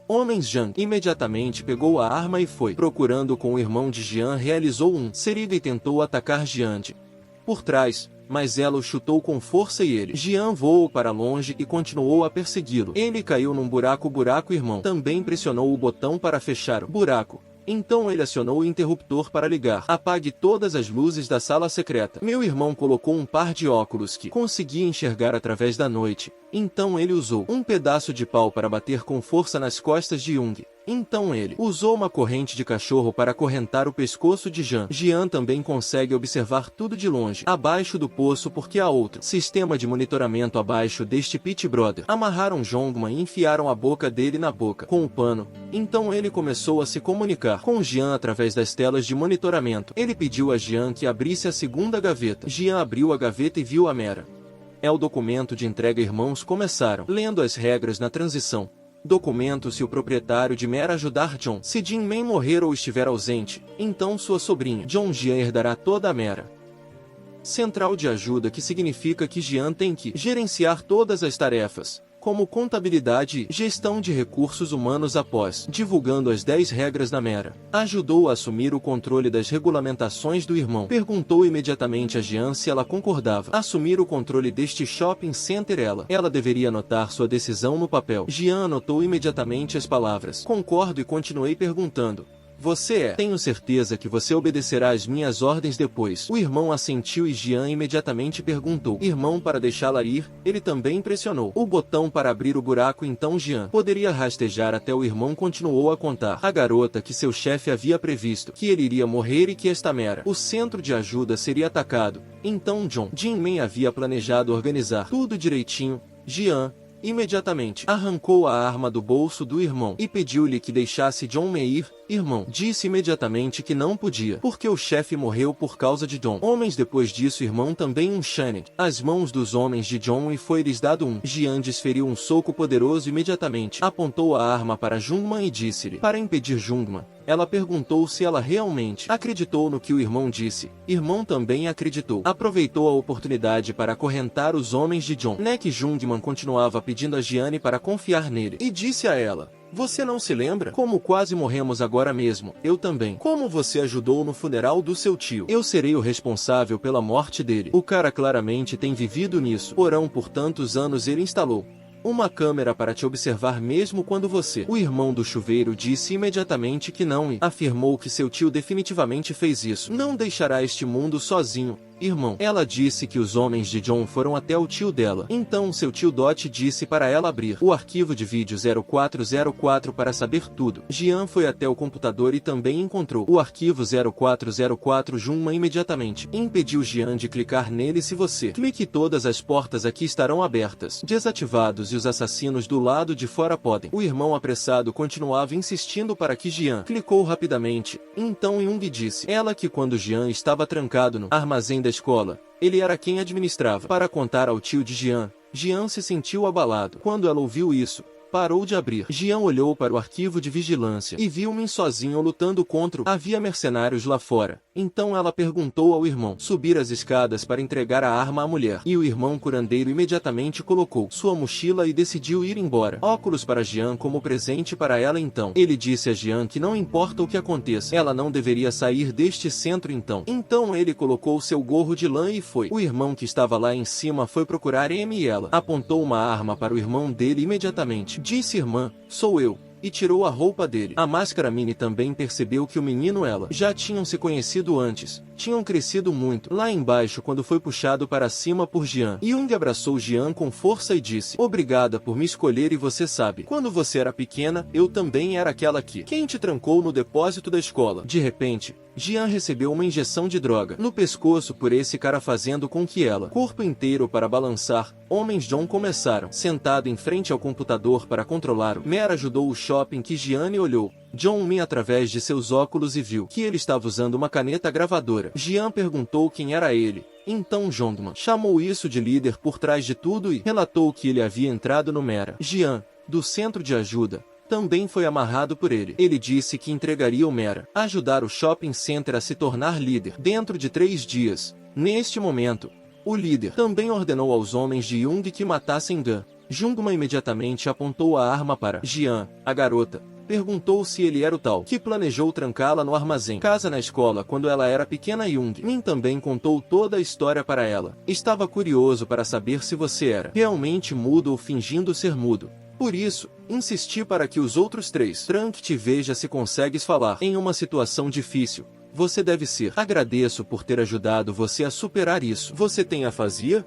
Homens. Jiang imediatamente pegou a arma e foi procurando com o irmão de Jian. Realizou um serido e tentou atacar Jian de por trás, mas ela o chutou com força e ele, Jian, voou para longe e continuou a persegui-lo. Ele caiu num buraco. O irmão também pressionou o botão para fechar o buraco. Então ele acionou o interruptor para ligar. Apague todas as luzes da sala secreta. Meu irmão colocou um par de óculos que conseguia enxergar através da noite. Então ele usou um pedaço de pau para bater com força nas costas de Jung. Então ele usou uma corrente de cachorro para acorrentar o pescoço de Jian. Jian também consegue observar tudo de longe, abaixo do poço, porque há outro sistema de monitoramento abaixo deste Pit Brother. Amarraram Jongman e enfiaram a boca dele na boca com o pano. Então ele começou a se comunicar com Jian através das telas de monitoramento. Ele pediu a Jian que abrisse a segunda gaveta. Jian abriu a gaveta e viu a Mera. É o documento de entrega. Irmãos começaram lendo as regras na transição. Documento: se o proprietário de Mera ajudar John, se Jin Men morrer ou estiver ausente, então sua sobrinha, John Jian, herdará toda a Mera. Central de ajuda, que significa que Jian tem que gerenciar todas as tarefas, como contabilidade e gestão de recursos humanos. Após divulgando as 10 regras da Mera, ajudou a assumir o controle das regulamentações do irmão. Perguntou imediatamente a Jian se ela concordava assumir o controle deste shopping center. Ela deveria anotar sua decisão no papel. Jian anotou imediatamente as palavras "concordo" e continuei perguntando: "Você é? Tenho certeza que você obedecerá às minhas ordens depois." O irmão assentiu e Jian imediatamente perguntou: "Irmão, para deixá-la ir?" Ele também pressionou o botão para abrir o buraco. Então Jian poderia rastejar até o irmão continuou a contar a garota que seu chefe havia previsto que ele iria morrer e que esta Mera, o centro de ajuda, seria atacado. Então John Jin Men havia planejado organizar tudo direitinho. Jian imediatamente arrancou a arma do bolso do irmão e pediu-lhe que deixasse John Men ir. Irmão disse imediatamente que não podia, porque o chefe morreu por causa de John. Homens depois disso, irmão também um Shannon as mãos dos homens de John e foi-lhes dado um. Jian desferiu um soco poderoso imediatamente, apontou a arma para Jungmann e disse-lhe para impedir Jungmann. Ela perguntou se ela realmente acreditou no que o irmão disse. Irmão também acreditou. Aproveitou a oportunidade para acorrentar os homens de John. Nek Jungmann continuava pedindo a Jiane para confiar nele e disse a ela: "Você não se lembra? Como quase morremos agora mesmo. Eu também. Como você ajudou no funeral do seu tio? Eu serei o responsável pela morte dele." O cara claramente tem vivido nisso. Porém, por tantos anos ele instalou uma câmera para te observar mesmo quando você... O irmão do chuveiro disse imediatamente que não e afirmou que seu tio definitivamente fez isso. Não deixará este mundo sozinho. Irmão, ela disse que os homens de John foram até o tio dela. Então seu tio Dot disse para ela abrir o arquivo de vídeo 0404 para saber tudo. Jian foi até o computador e também encontrou o arquivo 0404. Jungmann imediatamente impediu Jian de clicar nele. "Se você clique, todas as portas aqui estarão abertas, desativados, e os assassinos do lado de fora podem." O irmão apressado continuava insistindo para que Jian clicou rapidamente. Então Jung disse ela que quando Jian estava trancado no armazém da escola, ele era quem administrava. Para contar ao tio de Jian, Jian se sentiu abalado. Quando ela ouviu isso, parou de abrir. Jian olhou para o arquivo de vigilância e viu Min sozinho lutando contra havia mercenários lá fora. Então ela perguntou ao irmão subir as escadas para entregar a arma à mulher. E o irmão curandeiro imediatamente colocou sua mochila e decidiu ir embora. Óculos para Jian como presente para ela. Então ele disse a Jian que não importa o que aconteça, ela não deveria sair deste centro. Então ele colocou seu gorro de lã e foi. O irmão que estava lá em cima foi procurar e ela apontou uma arma para o irmão dele imediatamente. Disse: "Irmã, sou eu." E tirou a roupa dele. A máscara. Minnie também percebeu que o menino e ela já tinham se conhecido antes. Tinham crescido muito. Lá embaixo, quando foi puxado para cima por Jian, Jung abraçou Jian com força e disse: "Obrigada por me escolher, e você sabe, quando você era pequena, eu também era aquela que quem te trancou no depósito da escola." De repente, Jian recebeu uma injeção de droga no pescoço por esse cara, fazendo com que ela corpo inteiro para balançar. Homens John começaram sentado em frente ao computador para controlar. Mera ajudou o shopping que Jiane olhou John Min através de seus óculos e viu que ele estava usando uma caneta gravadora. Jian perguntou quem era ele. Então Jungmann chamou isso de líder por trás de tudo e relatou que ele havia entrado no Mera. Jian, do centro de ajuda, também foi amarrado por ele. Ele disse que entregaria o Mera, ajudar o shopping center a se tornar líder dentro de 3 dias. Neste momento, o líder também ordenou aos homens de Jung que matassem Gan. Jungmann imediatamente apontou a arma para Jian, a garota. Perguntou se ele era o tal que planejou trancá-la no armazém casa na escola quando ela era pequena. Jung Min também contou toda a história para ela. Estava curioso para saber se você era realmente mudo ou fingindo ser mudo. Por isso, insisti para que os outros 3 tranque-te e veja se consegues falar em uma situação difícil. Você deve ser. Agradeço por ter ajudado você a superar isso. Você tem afasia?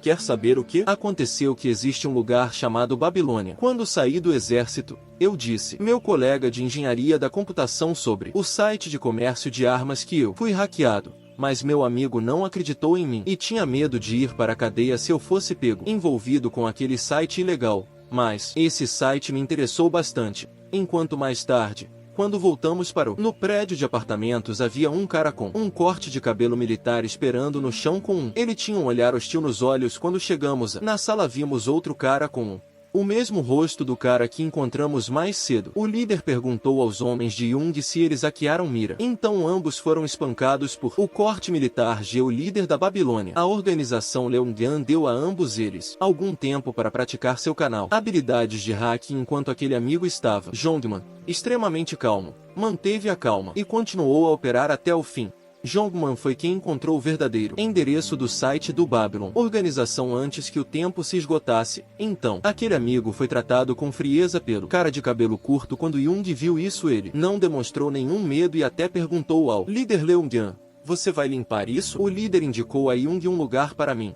Quer saber o que aconteceu? Que existe um lugar chamado Babilônia. Quando saí do exército, eu disse meu colega de engenharia da computação sobre o site de comércio de armas que eu fui hackeado. Mas meu amigo não acreditou em mim e tinha medo de ir para a cadeia se eu fosse pego envolvido com aquele site ilegal. Mas esse site me interessou bastante. Enquanto mais tarde, Quando voltamos para no prédio de apartamentos havia um cara com um corte de cabelo militar esperando no chão com ele tinha um olhar hostil nos olhos. Quando chegamos na sala vimos outro cara com o mesmo rosto do cara que encontramos mais cedo. O líder perguntou aos homens de Jung se eles hackearam Mira. Então ambos foram espancados por o corte militar G, o líder da Babilônia. A organização Leongan deu a ambos eles algum tempo para praticar seu canal habilidades de hacking enquanto aquele amigo estava, Jongman, extremamente calmo. Manteve a calma e continuou a operar até o fim. Jongman foi quem encontrou o verdadeiro endereço do site do Babylon organização antes que o tempo se esgotasse. Então, aquele amigo foi tratado com frieza pelo cara de cabelo curto. Quando Jung viu isso, ele não demonstrou nenhum medo e até perguntou ao líder Leongan: "Você vai limpar isso?" O líder indicou a Jung um lugar para mim.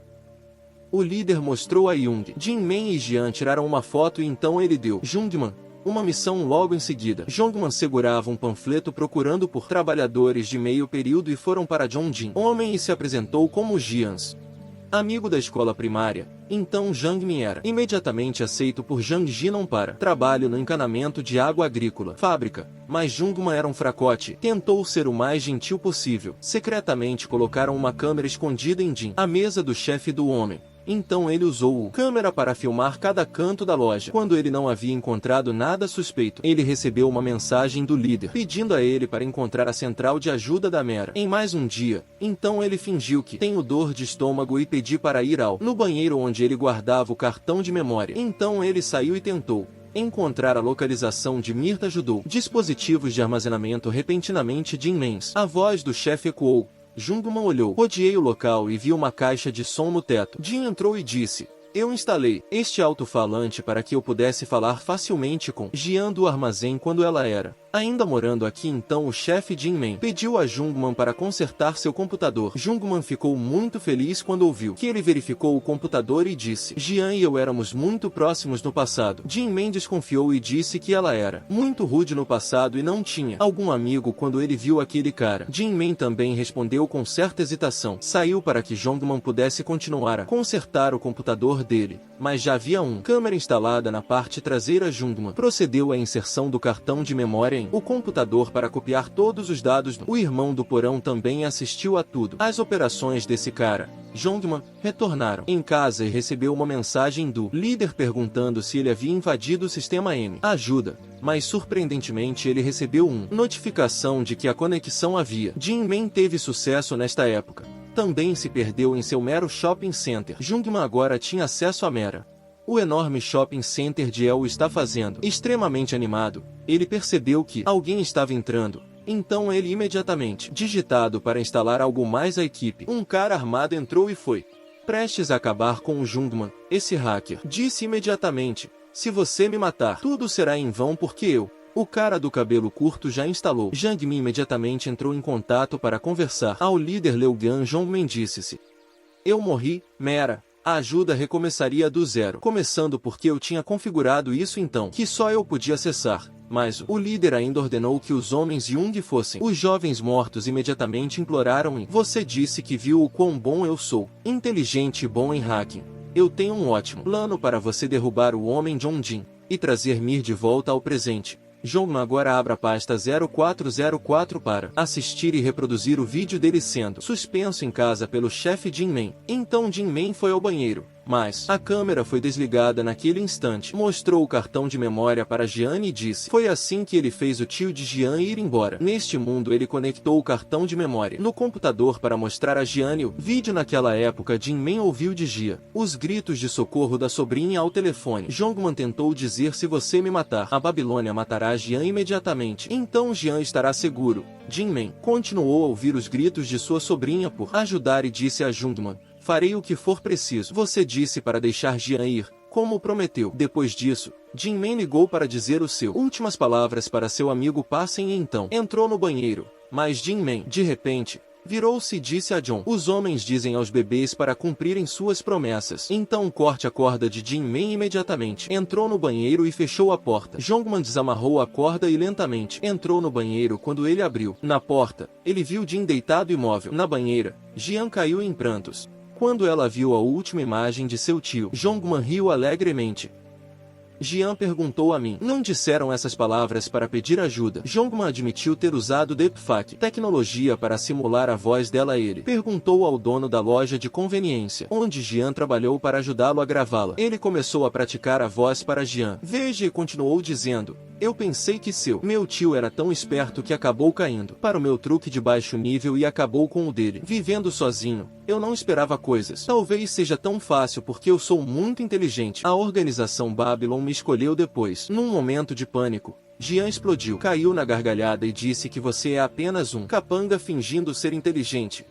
O líder mostrou a Jung. Jinmen e Jian tiraram uma foto e então ele deu Jungman uma missão logo em seguida. Jongman segurava um panfleto procurando por trabalhadores de meio período e foram para Jongjin, homem, e se apresentou como Jians, amigo da escola primária. Então Jangmin era imediatamente aceito por Jang Jinan para trabalho no encanamento de água agrícola, fábrica. Mas Jungman era um fracote, tentou ser o mais gentil possível. Secretamente colocaram uma câmera escondida em Jin, a mesa do chefe do homem. Então ele usou a câmera para filmar cada canto da loja. Quando ele não havia encontrado nada suspeito, ele recebeu uma mensagem do líder, pedindo a ele para encontrar a central de ajuda da Mera em mais um dia. Então ele fingiu que tem dor de estômago e pediu para ir no banheiro onde ele guardava o cartão de memória. Então ele saiu e tentou encontrar a localização de Mirta. Ajudou dispositivos de armazenamento. Repentinamente Jinmens, a voz do chefe ecoou. Jungman olhou, rodeei o local e viu uma caixa de som no teto. Jin entrou e disse: "Eu instalei este alto-falante para que eu pudesse falar facilmente com Jian do armazém quando ela era ainda morando aqui." Então o chefe Jinmen pediu a Jungman para consertar seu computador. Jungman ficou muito feliz quando ouviu que ele verificou o computador e disse: "Jian e eu éramos muito próximos no passado." Jinmen desconfiou e disse que ela era muito rude no passado e não tinha algum amigo quando ele viu aquele cara. Jinmen também respondeu com certa hesitação. Saiu para que Jungman pudesse continuar a consertar o computador dele, mas já havia uma câmera instalada na parte traseira. Jungman procedeu à inserção do cartão de memória o computador para copiar todos os dados. O irmão do porão também assistiu a tudo. As operações desse cara. Jongman retornaram em casa e recebeu uma mensagem do líder perguntando se ele havia invadido o sistema M. Ajuda. Mas surpreendentemente ele recebeu uma notificação de que a conexão havia. Jinmen teve sucesso nesta época. Também se perdeu em seu mero shopping center. Jungman agora tinha acesso a Mera. O enorme shopping center de El está fazendo. Extremamente animado, ele percebeu que alguém estava entrando. Então ele imediatamente digitado para instalar algo mais. A equipe. Um cara armado entrou e foi prestes a acabar com o Jungman. Esse hacker disse imediatamente: "Se você me matar, tudo será em vão porque eu." O cara do cabelo curto já instalou. Jangmin imediatamente entrou em contato para conversar. Ao líder Leogan, Jongman disse-se: "Eu morri, Mera. A ajuda recomeçaria do zero. Começando porque eu tinha configurado isso então, que só eu podia acessar." Mas o líder ainda ordenou que os homens Jung fossem. Os jovens mortos imediatamente imploraram: "Você disse que viu o quão bom eu sou, inteligente e bom em hacking. Eu tenho um ótimo plano para você derrubar o homem Jongjin e trazer Mir de volta ao presente." Jongman agora abra a pasta 0404 para assistir e reproduzir o vídeo dele sendo suspenso em casa pelo chefe Jinmen. Então Jinmen foi ao banheiro, mas a câmera foi desligada naquele instante. Mostrou o cartão de memória para Jian e disse: "Foi assim que ele fez o tio de Jian ir embora." Neste mundo ele conectou o cartão de memória no computador para mostrar a Jian o vídeo. Naquela época Jinmen ouviu de Jia os gritos de socorro da sobrinha ao telefone. Jongman tentou dizer: "Se você me matar, a Babilônia matará Jian imediatamente. Então Jian estará seguro." Jinmen continuou a ouvir os gritos de sua sobrinha por ajudar e disse a Jungman: "Farei o que for preciso." Você disse para deixar Jian ir, como prometeu. Depois disso, Jinmen ligou para dizer os seus últimas palavras para seu amigo Passem e então entrou no banheiro. Mas Jinmen, de repente, virou-se e disse a John: "Os homens dizem aos bebês para cumprirem suas promessas." Então corte a corda de Jinmen imediatamente. Entrou no banheiro e fechou a porta. Jongman desamarrou a corda e lentamente entrou no banheiro. Quando ele abriu na porta, ele viu Jin deitado imóvel na banheira. Jian caiu em prantos. Quando ela viu a última imagem de seu tio, Jongman riu alegremente. Jian perguntou a mim. Não disseram essas palavras para pedir ajuda. Jongman admitiu ter usado Deepfake, tecnologia para simular a voz dela. Ele perguntou ao dono da loja de conveniência, onde Jian trabalhou, para ajudá-lo a gravá-la. Ele começou a praticar a voz para Jian. Veja, e continuou dizendo: eu pensei que meu tio era tão esperto que acabou caindo para o meu truque de baixo nível e acabou com o dele. Vivendo sozinho, eu não esperava coisas. Talvez seja tão fácil porque eu sou muito inteligente. A organização Babylon me escolheu depois. Num momento de pânico, Jian explodiu, caiu na gargalhada e disse que você é apenas um capanga fingindo ser inteligente.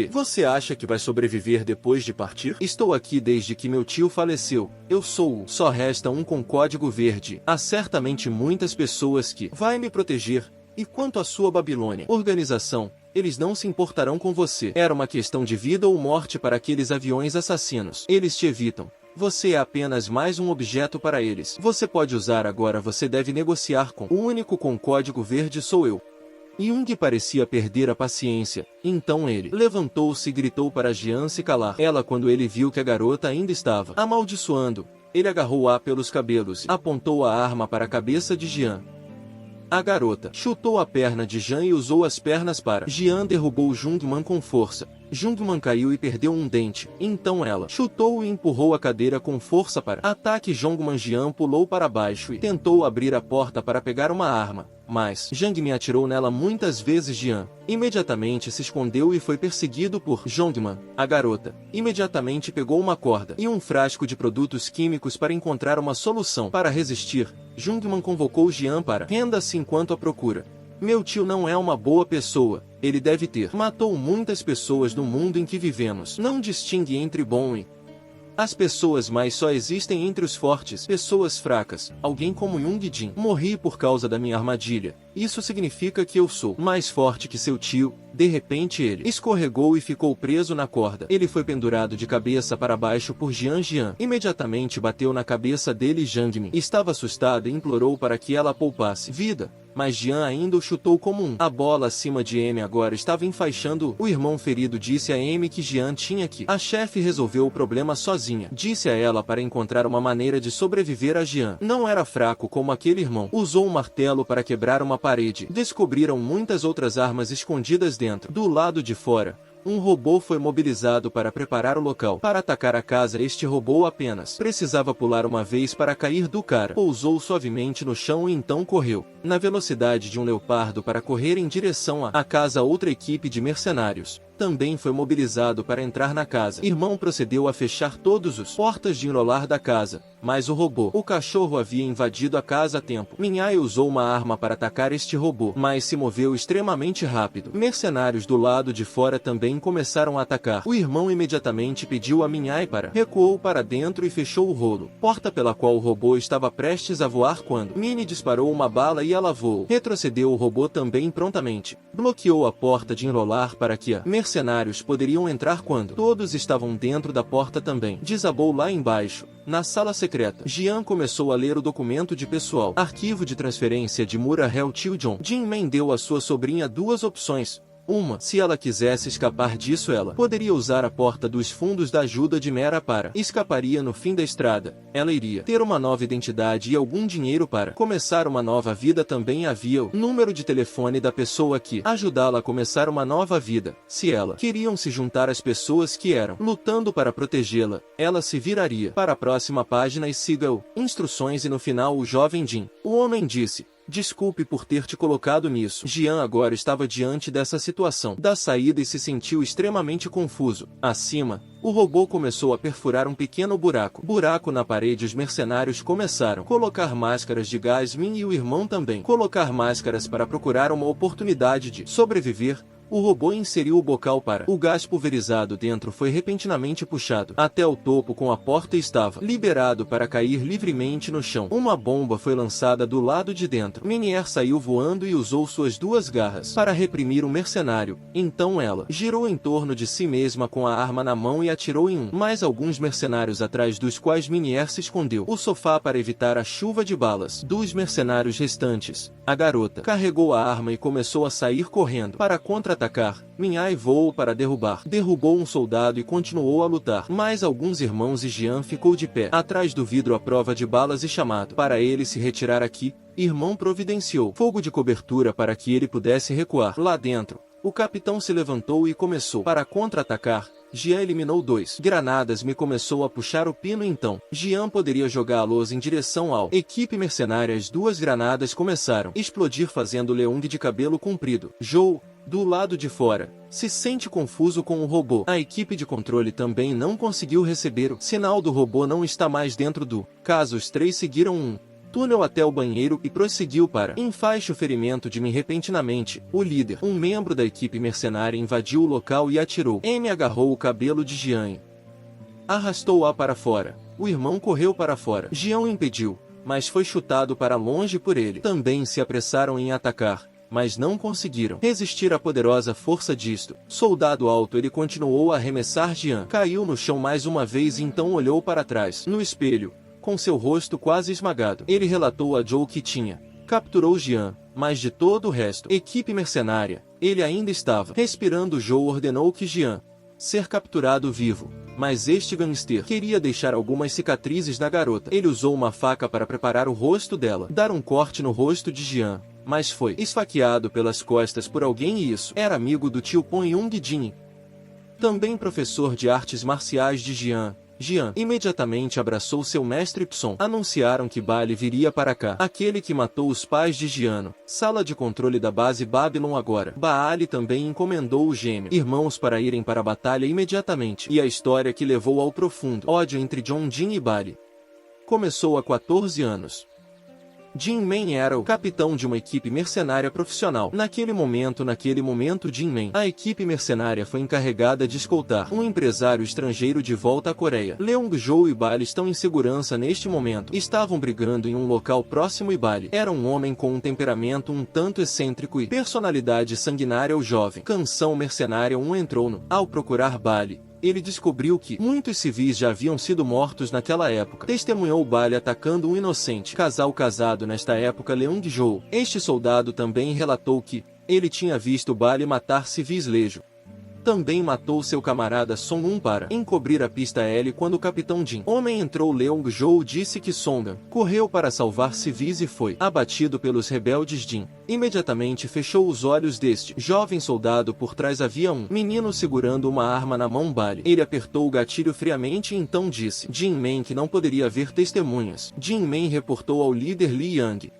Você acha que vai sobreviver depois de partir? Estou aqui desde que meu tio faleceu. Eu sou só resta um com código verde. Há certamente muitas pessoas que vai me proteger. E quanto à sua Babilônia organização, eles não se importarão com você. Era uma questão de vida ou morte para aqueles aviões assassinos. Eles te evitam. Você é apenas mais um objeto para eles. Você pode usar agora. Você deve negociar com. O único com código verde sou eu. Jung parecia perder a paciência. Então ele levantou-se e gritou para Jian se calar. Ela, quando ele viu que a garota ainda estava amaldiçoando, ele agarrou-a pelos cabelos e apontou a arma para a cabeça de Jian. A garota chutou a perna de Jian e usou as pernas para. Jian derrubou Jungman com força. Jungman caiu e perdeu um dente. Então ela chutou e empurrou a cadeira com força para. Ataque Jungman. Jian pulou para baixo e tentou abrir a porta para pegar uma arma. Mas Jungman atirou nela muitas vezes. Jian imediatamente se escondeu e foi perseguido por Jungman. A garota imediatamente pegou uma corda e um frasco de produtos químicos para encontrar uma solução. Para resistir, Jungman convocou Jian para. Renda-se enquanto a procura. Meu tio não é uma boa pessoa. Ele deve ter matou muitas pessoas no mundo em que vivemos. Não distingue entre bom e as pessoas, mas só existem entre os fortes. Pessoas fracas. Alguém como Jung Jin. Morri por causa da minha armadilha. Isso significa que eu sou mais forte que seu tio. De repente ele escorregou e ficou preso na corda. Ele foi pendurado de cabeça para baixo por Jian. Jian imediatamente bateu na cabeça dele e Jungmin estava assustada e implorou para que ela poupasse vida. Mas Jian ainda o chutou como um. A bola acima de Amy agora estava enfaixando. O irmão ferido disse a Amy que Jian tinha que. A chefe resolveu o problema sozinha. Disse a ela para encontrar uma maneira de sobreviver a Jian. Não era fraco como aquele irmão. Usou um martelo para quebrar uma parede. Descobriram muitas outras armas escondidas dentro. Do lado de fora, um robô foi mobilizado para preparar o local para atacar a casa. Este robô apenas precisava pular uma vez para cair do cara. Pousou suavemente no chão e então correu na velocidade de um leopardo para correr em direção à casa. Outra equipe de mercenários também foi mobilizado para entrar na casa. Irmão procedeu a fechar todos os portas de enrolar da casa, mas o cachorro havia invadido a casa a tempo. Minhai usou uma arma para atacar este robô, mas se moveu extremamente rápido. Mercenários do lado de fora também começaram a atacar. O irmão imediatamente pediu a Minhai para. Recuou para dentro e fechou o rolo. Porta pela qual o robô estava prestes a voar quando Minnie disparou uma bala e ela voou. Retrocedeu o robô também prontamente. Bloqueou a porta de enrolar para que a mercenários poderiam entrar quando todos estavam dentro da porta também. Desabou lá embaixo, na sala secreta. Jian começou a ler o documento de pessoal. Arquivo de transferência de Mura Hell Children. Jin Men deu à sua sobrinha duas opções. Uma, se ela quisesse escapar disso, ela poderia usar a porta dos fundos da ajuda de Mera para. Escaparia no fim da estrada. Ela iria ter uma nova identidade e algum dinheiro para começar uma nova vida. Também havia o número de telefone da pessoa que ajudá-la a começar uma nova vida. Se ela queriam se juntar às pessoas que eram lutando para protegê-la, ela se viraria para a próxima página e siga o instruções. E no final o jovem Jin, o homem, disse: desculpe por ter te colocado nisso. Jian agora estava diante dessa situação da saída e se sentiu extremamente confuso. Acima, o robô começou a perfurar um pequeno buraco na parede. Os mercenários começaram a colocar máscaras de gás. Min e o irmão também colocar máscaras para procurar uma oportunidade de sobreviver. O robô inseriu o bocal para. O gás pulverizado dentro foi repentinamente puxado até o topo com a porta estava liberado para cair livremente no chão. Uma bomba foi lançada do lado de dentro. Minier saiu voando e usou suas duas garras para reprimir o mercenário. Então ela girou em torno de si mesma com a arma na mão e atirou em mais alguns mercenários atrás dos quais Minier se escondeu. O sofá para evitar a chuva de balas dos mercenários restantes. A garota carregou a arma e começou a sair correndo para contra atacar, Minhai voou para derrubar. Derrubou um soldado e continuou a lutar. Mais alguns irmãos e Jian ficou de pé, atrás do vidro à prova de balas e chamado para ele se retirar aqui. Irmão providenciou fogo de cobertura para que ele pudesse recuar. Lá dentro, o capitão se levantou e começou para contra-atacar. Jian eliminou 2 granadas e começou a puxar o pino então. Jian poderia jogá-los em direção ao equipe mercenária. As 2 granadas começaram a explodir fazendo Leung de cabelo comprido. Zhou, do lado de fora, se sente confuso com o robô. A equipe de controle também não conseguiu receber o sinal do robô não está mais dentro do caso. Os 3 seguiram um túnel até o banheiro e prosseguiu para enfaixe o ferimento de mim repentinamente. O líder, um membro da equipe mercenária, invadiu o local e atirou. M agarrou o cabelo de Jian. Arrastou-a para fora. O irmão correu para fora. Jian o impediu, mas foi chutado para longe por ele. Também se apressaram em atacar, mas não conseguiram resistir à poderosa força disto. Soldado alto, ele continuou a arremessar. Jian caiu no chão mais uma vez e então olhou para trás. No espelho, com seu rosto quase esmagado, ele relatou a Zhou que tinha capturou Jian, mas de todo o resto, equipe mercenária, ele ainda estava respirando. Zhou ordenou que Jian ser capturado vivo, mas este gangster queria deixar algumas cicatrizes na garota. Ele usou uma faca para preparar o rosto dela, dar um corte no rosto de Jian, mas foi esfaqueado pelas costas por alguém e isso era amigo do tio Pon Yong-jin, também professor de artes marciais de Jian. Jian imediatamente abraçou seu mestre Pson. Anunciaram que Bali viria para cá. Aquele que matou os pais de Jiano. Sala de controle da base Babylon agora. Baali também encomendou os gêmeos irmãos para irem para a batalha imediatamente. E a história que levou ao profundo ódio entre Zhongjin e Bali começou há 14 anos. Jin Men era o capitão de uma equipe mercenária profissional. Naquele momento, Jin Men, a equipe mercenária foi encarregada de escoltar um empresário estrangeiro de volta à Coreia. Leung Zhou e Bali estão em segurança neste momento. Estavam brigando em um local próximo e Bali era um homem com um temperamento um tanto excêntrico e personalidade sanguinária. O jovem canção mercenária entrou no. Ao procurar Bali, ele descobriu que muitos civis já haviam sido mortos naquela época. Testemunhou Bali atacando um inocente casal casado nesta época. Leung Zhou, este soldado, também relatou que ele tinha visto Bali matar civis. Lejo também matou seu camarada Song para encobrir a pista L quando o capitão Jin Homem entrou. Leung Zhou disse que Songan correu para salvar civis e foi abatido pelos rebeldes. Jin imediatamente fechou os olhos deste jovem soldado. Por trás havia um menino segurando uma arma na mão. Bali, ele apertou o gatilho friamente e então disse Jin Men que não poderia haver testemunhas. Jin Men reportou ao líder Li Yang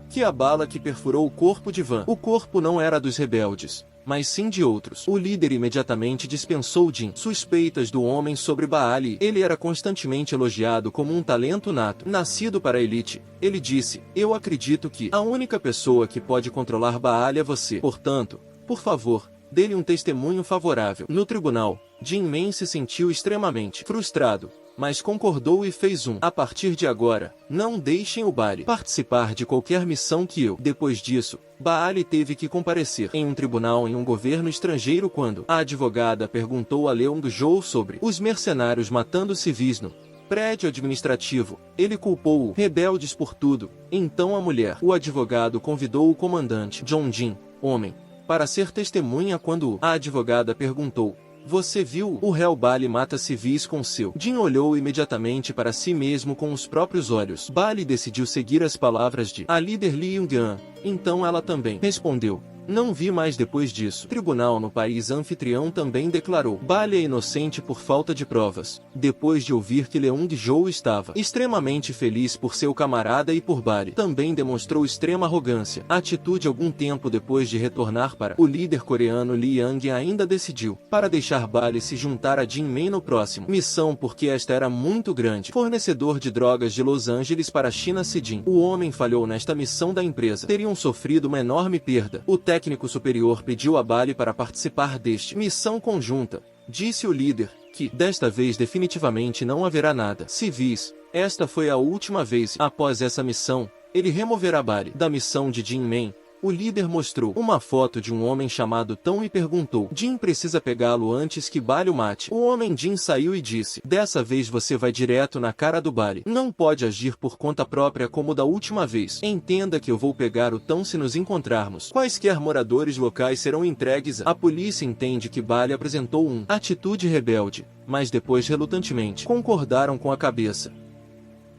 que a bala que perfurou o corpo de Van, o corpo não era dos rebeldes, mas sim de outros. O líder imediatamente dispensou Jin suspeitas do homem sobre Baali. Ele era constantemente elogiado como um talento nato, nascido para a elite. Ele disse: eu acredito que a única pessoa que pode controlar Baali é você. Portanto, por favor, dê-lhe um testemunho favorável. No tribunal, Jin Men se sentiu extremamente frustrado, mas concordou e fez a partir de agora, não deixem o Bali participar de qualquer missão que eu. Depois disso, Baali teve que comparecer em um tribunal em um governo estrangeiro quando a advogada perguntou a Leung Zhou sobre os mercenários matando civis no prédio administrativo. Ele culpou os rebeldes por tudo. Então a mulher, o advogado, convidou o comandante Zhongjin, homem, para ser testemunha quando a advogada perguntou: você viu o réu Bali mata civis com seu? Jin olhou imediatamente para si mesmo com os próprios olhos. Bali decidiu seguir as palavras de a líder Li Yungan. Então ela também respondeu: não vi mais. Depois disso, o tribunal no país anfitrião também declarou Bali é inocente por falta de provas. Depois de ouvir que Leung Zhou estava extremamente feliz por seu camarada e por Bali, também demonstrou extrema arrogância. Atitude. Algum tempo depois de retornar para o líder coreano, Li Yang ainda decidiu para deixar Bali se juntar a Jin Men no próximo missão porque esta era muito grande. Fornecedor de drogas de Los Angeles para a China. Sidin, o homem falhou nesta missão da empresa. Teriam sofrido uma enorme perda. O técnico superior pediu a Bali para participar deste missão conjunta. Disse o líder que, desta vez definitivamente não haverá nada. Civis, esta foi a última vez. Após essa missão, ele removerá Bali da missão de Jin Men. O líder mostrou uma foto de um homem chamado Tão e perguntou: Jin precisa pegá-lo antes que Bali o mate. O homem Jin saiu e disse: dessa vez você vai direto na cara do Bali. Não pode agir por conta própria como da última vez. Entenda que eu vou pegar o Tão se nos encontrarmos. Quaisquer moradores locais serão entregues à... A polícia entende que Bali apresentou uma atitude rebelde, mas depois relutantemente concordaram com a cabeça.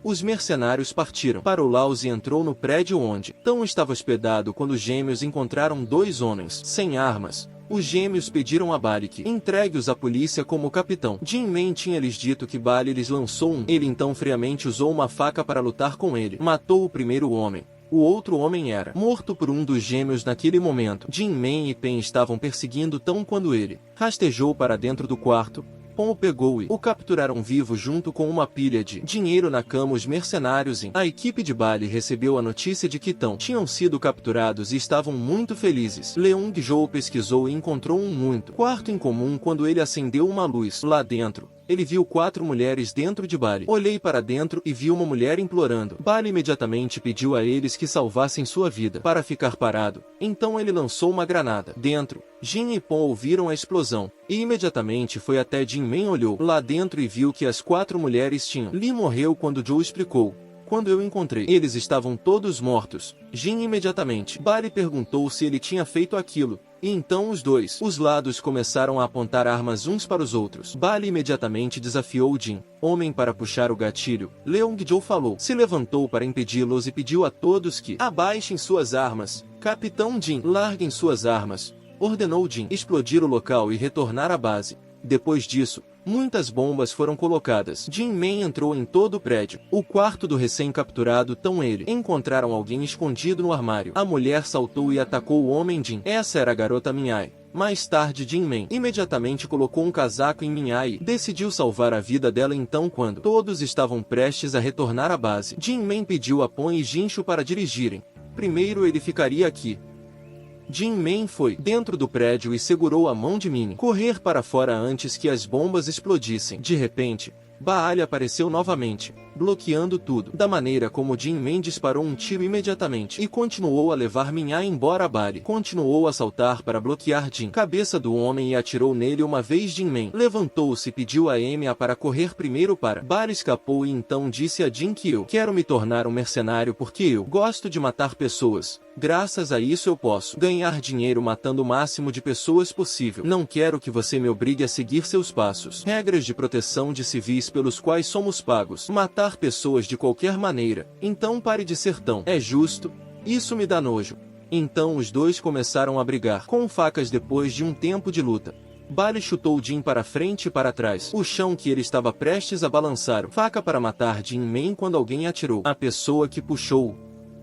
Os mercenários partiram para o Laos e entrou no prédio onde Tão estava hospedado quando os gêmeos encontraram dois homens sem armas. Os gêmeos pediram a Bali que entregue-os à polícia como capitão. Jin Men tinha lhes dito que Bali lhes lançou um. Ele então friamente usou uma faca para lutar com ele. Matou o primeiro homem. O outro homem era morto por um dos gêmeos naquele momento. Jin Men e Pen estavam perseguindo Tão quando ele rastejou para dentro do quarto. Pon o pegou e o capturaram vivo junto com uma pilha de dinheiro na cama. Os mercenários e a equipe de Bali recebeu a notícia de que Tão tinham sido capturados e estavam muito felizes. Leung Jou pesquisou e encontrou um muito quarto em comum quando ele acendeu uma luz. Lá dentro, ele viu 4 mulheres dentro de Bali. Olhei para dentro e vi uma mulher implorando. Bali imediatamente pediu a eles que salvassem sua vida para ficar parado. Então ele lançou uma granada. Dentro, Jin e Pon ouviram a explosão, e imediatamente foi até Jin Men, olhou lá dentro e viu que as 4 mulheres tinham. Lee morreu quando Joe explicou. Quando eu encontrei, eles estavam todos mortos. Jin imediatamente. Bali perguntou se ele tinha feito aquilo. E então os lados começaram a apontar armas uns para os outros. Bali imediatamente desafiou Jin, homem, para puxar o gatilho. Leung Jou falou, se levantou para impedi-los e pediu a todos que abaixem suas armas. Capitão Jin, larguem suas armas. Ordenou Jin explodir o local e retornar à base. Depois disso, muitas bombas foram colocadas. Jin Men entrou em todo o prédio. O quarto do recém-capturado Tão ele. Encontraram alguém escondido no armário. A mulher saltou e atacou o homem Jin. Essa era a garota Minhai. Mais tarde Jin Men imediatamente colocou um casaco em Minhai e decidiu salvar a vida dela. Então quando todos estavam prestes a retornar à base, Jin Men pediu a Pon e Jinshu para dirigirem. Primeiro ele ficaria aqui. Jin Men foi dentro do prédio e segurou a mão de Minnie. Correr para fora antes que as bombas explodissem. De repente, Baali apareceu novamente, bloqueando tudo. Da maneira como Jin Men disparou um tiro imediatamente e continuou a levar Minhai embora. Bali continuou a saltar para bloquear Jin, cabeça do homem, e atirou nele uma vez. Jin Men levantou-se e pediu a Enya para correr primeiro para. Bali escapou e então disse a Jin que eu quero me tornar um mercenário porque eu gosto de matar pessoas. Graças a isso eu posso ganhar dinheiro matando o máximo de pessoas possível. Não quero que você me obrigue a seguir seus passos. Regras de proteção de civis pelos quais somos pagos. Matar pessoas de qualquer maneira. Então pare de ser tão. É justo? Isso me dá nojo. Então os dois começaram a brigar com facas depois de um tempo de luta. Bali chutou Jin para frente e para trás. O chão que ele estava prestes a balançar faca para matar Jin Men quando alguém atirou. A pessoa que puxou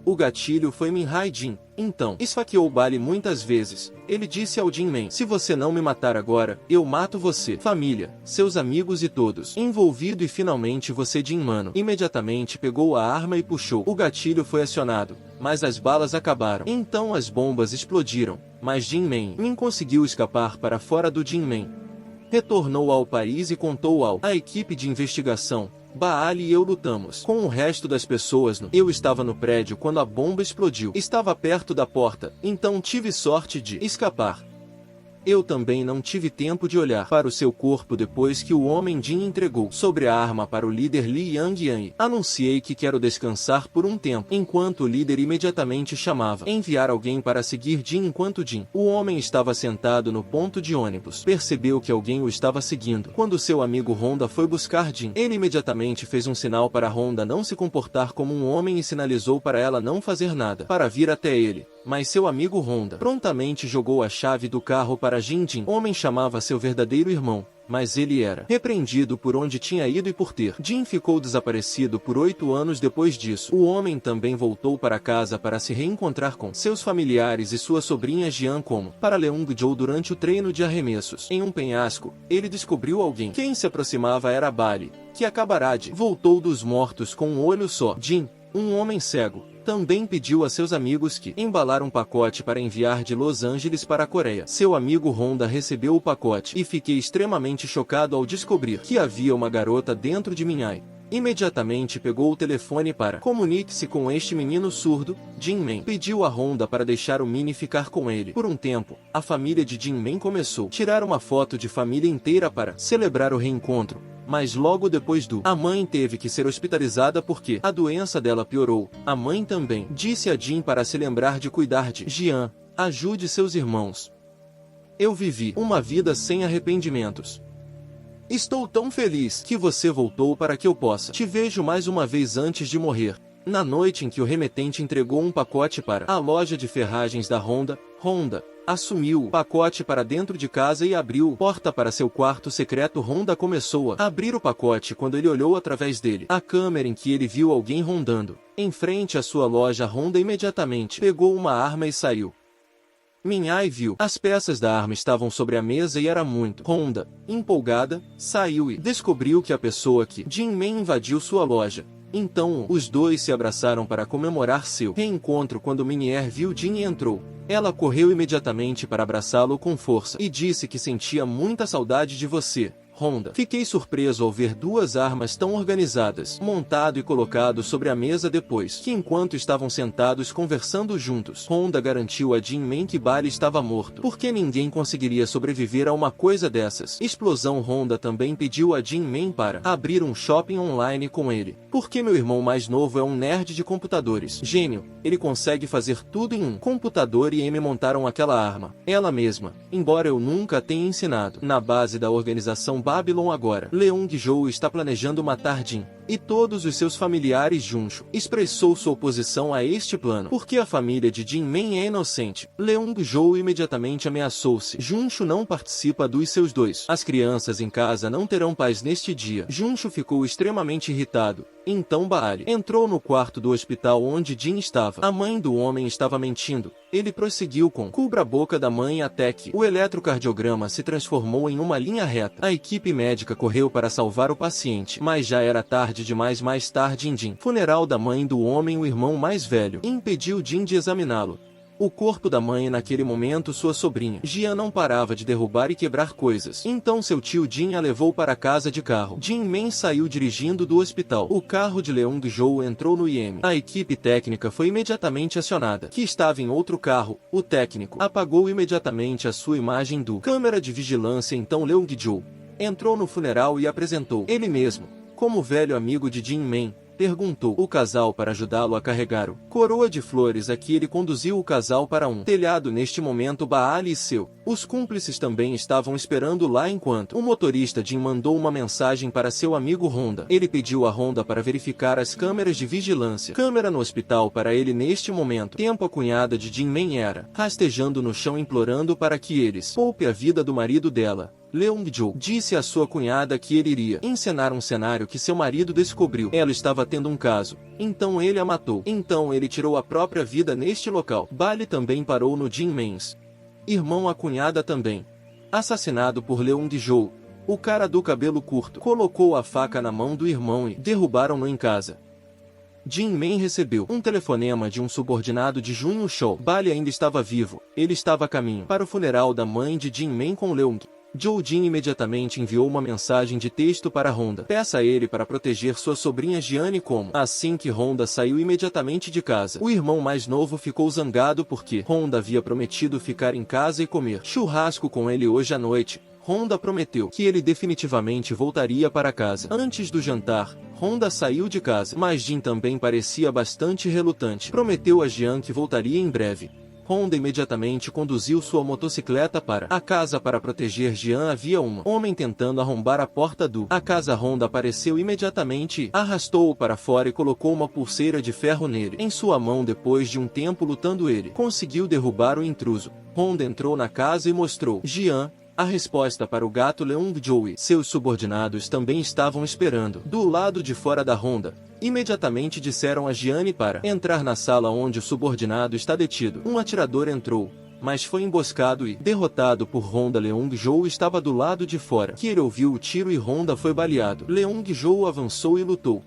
o gatilho foi Minhai Jin. Então, esfaqueou Bali muitas vezes. Ele disse ao Jin Men, se você não me matar agora, eu mato você, família, seus amigos e todos envolvido. E finalmente você, Jin Mano. Imediatamente pegou a arma e puxou. O gatilho foi acionado, mas as balas acabaram. Então as bombas explodiram, mas Jin Men conseguiu escapar para fora do Jin Men. Retornou ao país e contou à equipe de investigação. Baali e eu lutamos com o resto das pessoas. Eu estava no prédio quando a bomba explodiu. Estava perto da porta, então tive sorte de escapar. Eu também não tive tempo de olhar para o seu corpo depois que o homem Jin entregou sobre a arma para o líder Li Yang. Anunciei que quero descansar por um tempo, enquanto o líder imediatamente chamava enviar alguém para seguir Jin. Enquanto Jin, o homem, estava sentado no ponto de ônibus, percebeu que alguém o estava seguindo. Quando seu amigo Honda foi buscar Jin, ele imediatamente fez um sinal para Honda não se comportar como um homem e sinalizou para ela não fazer nada para vir até ele. Mas seu amigo Honda prontamente jogou a chave do carro para Jin. Jin, homem, chamava seu verdadeiro irmão, mas ele era repreendido por onde tinha ido e por ter. Jin ficou desaparecido por 8 anos depois disso. O homem também voltou para casa para se reencontrar com seus familiares e sua sobrinha Jian. Como para Leung Jou durante o treino de arremessos em um penhasco, ele descobriu alguém. Quem se aproximava era Bali, que acabará de voltou dos mortos com um olho só. Jin, um homem cego, também pediu a seus amigos que embalaram um pacote para enviar de Los Angeles para a Coreia. Seu amigo Honda recebeu o pacote e fiquei extremamente chocado ao descobrir que havia uma garota dentro de Minhai. Imediatamente pegou o telefone para comunique-se com este menino surdo. Jin-Man pediu a Honda para deixar o Mini ficar com ele. Por um tempo, a família de Jin-Man começou a tirar uma foto de família inteira para celebrar o reencontro. Mas logo depois a mãe teve que ser hospitalizada porque a doença dela piorou. A mãe também disse a Jin para se lembrar de cuidar de Jian. Ajude seus irmãos. Eu vivi uma vida sem arrependimentos. Estou tão feliz que você voltou para que eu possa te vejo mais uma vez antes de morrer. Na noite em que o remetente entregou um pacote para a loja de ferragens da Honda, Honda assumiu o pacote para dentro de casa e abriu a porta para seu quarto secreto. Honda começou a abrir o pacote quando ele olhou através dele a câmera em que ele viu alguém rondando em frente à sua loja. Honda imediatamente pegou uma arma e saiu. Min-Ai viu as peças da arma estavam sobre a mesa e era muito. Honda, empolgada, saiu e descobriu que a pessoa que Jin-Man invadiu sua loja. Então os dois se abraçaram para comemorar seu reencontro. Quando Min-Ai viu Jin e entrou, ela correu imediatamente para abraçá-lo com força e disse que sentia muita saudade de você, Honda. Fiquei surpreso ao ver duas armas tão organizadas, montado e colocado sobre a mesa depois que enquanto estavam sentados conversando juntos. Honda garantiu a Jin-Man que Bali estava morto, porque ninguém conseguiria sobreviver a uma coisa dessas. Explosão. Honda também pediu a Jin-Man para abrir um shopping online com ele, porque meu irmão mais novo é um nerd de computadores. Gênio, ele consegue fazer tudo em um computador e me montaram aquela arma, ela mesma, embora eu nunca a tenha ensinado. Na base da organização Babylon agora, Leung-jo está planejando matar Jin e todos os seus familiares. Juncho expressou sua oposição a este plano, porque a família de Jin-Man é inocente. Leung-jo imediatamente ameaçou-se. Juncho não participa dos seus dois. As crianças em casa não terão paz neste dia. Juncho ficou extremamente irritado. Então Baali entrou no quarto do hospital onde Jin estava. A mãe do homem estava mentindo. Ele prosseguiu com cubra a boca da mãe até que o eletrocardiograma se transformou em uma linha reta. A equipe médica correu para salvar o paciente, mas já era tarde demais. Mais tarde em Jin funeral da mãe do homem, o irmão mais velho impediu Jin de examiná-lo. O corpo da mãe. Naquele momento sua sobrinha Jian não parava de derrubar e quebrar coisas. Então seu tio Jin a levou para casa de carro. Jin-Man saiu dirigindo do hospital. O carro de Leung-jo entrou no IM. A equipe técnica foi imediatamente acionada, que estava em outro carro. O técnico apagou imediatamente a sua imagem do câmera de vigilância. Então Leung-jo entrou no funeral e apresentou ele mesmo como velho amigo de Jin-Man. Perguntou o casal para ajudá-lo a carregar o coroa de flores. Aqui ele conduziu o casal para um telhado. Neste momento Baali e os cúmplices também estavam esperando lá enquanto o motorista Jin mandou uma mensagem para seu amigo Honda. Ele pediu a Honda para verificar as câmeras de vigilância. Câmera no hospital para ele neste momento. A cunhada de Jin-Man era rastejando no chão implorando para que eles poupe a vida do marido dela. Leung-jo disse à sua cunhada que ele iria encenar um cenário que seu marido descobriu. Ela estava tendo um caso, então ele a matou. Então ele tirou a própria vida neste local. Baali também parou no Jin-Man's irmão. A cunhada também assassinado por Leung-jo. O cara do cabelo curto colocou a faca na mão do irmão e derrubaram-no em casa. Jin-Man recebeu um telefonema de um subordinado de Junho Show. Baali ainda estava vivo. Ele estava a caminho para o funeral da mãe de Jin-Man com Leung-jo. Jin imediatamente enviou uma mensagem de texto para Honda. Peça a ele para proteger sua sobrinha Jiane como. Assim que Honda saiu imediatamente de casa, o irmão mais novo ficou zangado porque Honda havia prometido ficar em casa e comer churrasco com ele hoje à noite. Honda prometeu que ele definitivamente voltaria para casa. Antes do jantar, Honda saiu de casa, mas Jin também parecia bastante relutante. Prometeu a Jian que voltaria em breve. Honda imediatamente conduziu sua motocicleta para a casa para proteger Jian. Havia um homem tentando arrombar a porta a casa. Honda apareceu imediatamente, arrastou-o para fora e colocou uma pulseira de ferro nele. Em sua mão. Depois de um tempo lutando, ele conseguiu derrubar o intruso. Honda entrou na casa e mostrou Jian a resposta para o gato Leung-jo. Seus subordinados também estavam esperando do lado de fora da Honda. Imediatamente disseram a Jiane para entrar na sala onde o subordinado está detido. Um atirador entrou, mas foi emboscado e derrotado por Honda. Leung-jo estava do lado de fora, que ele ouviu o tiro e Honda foi baleado. Leung-jo avançou e lutou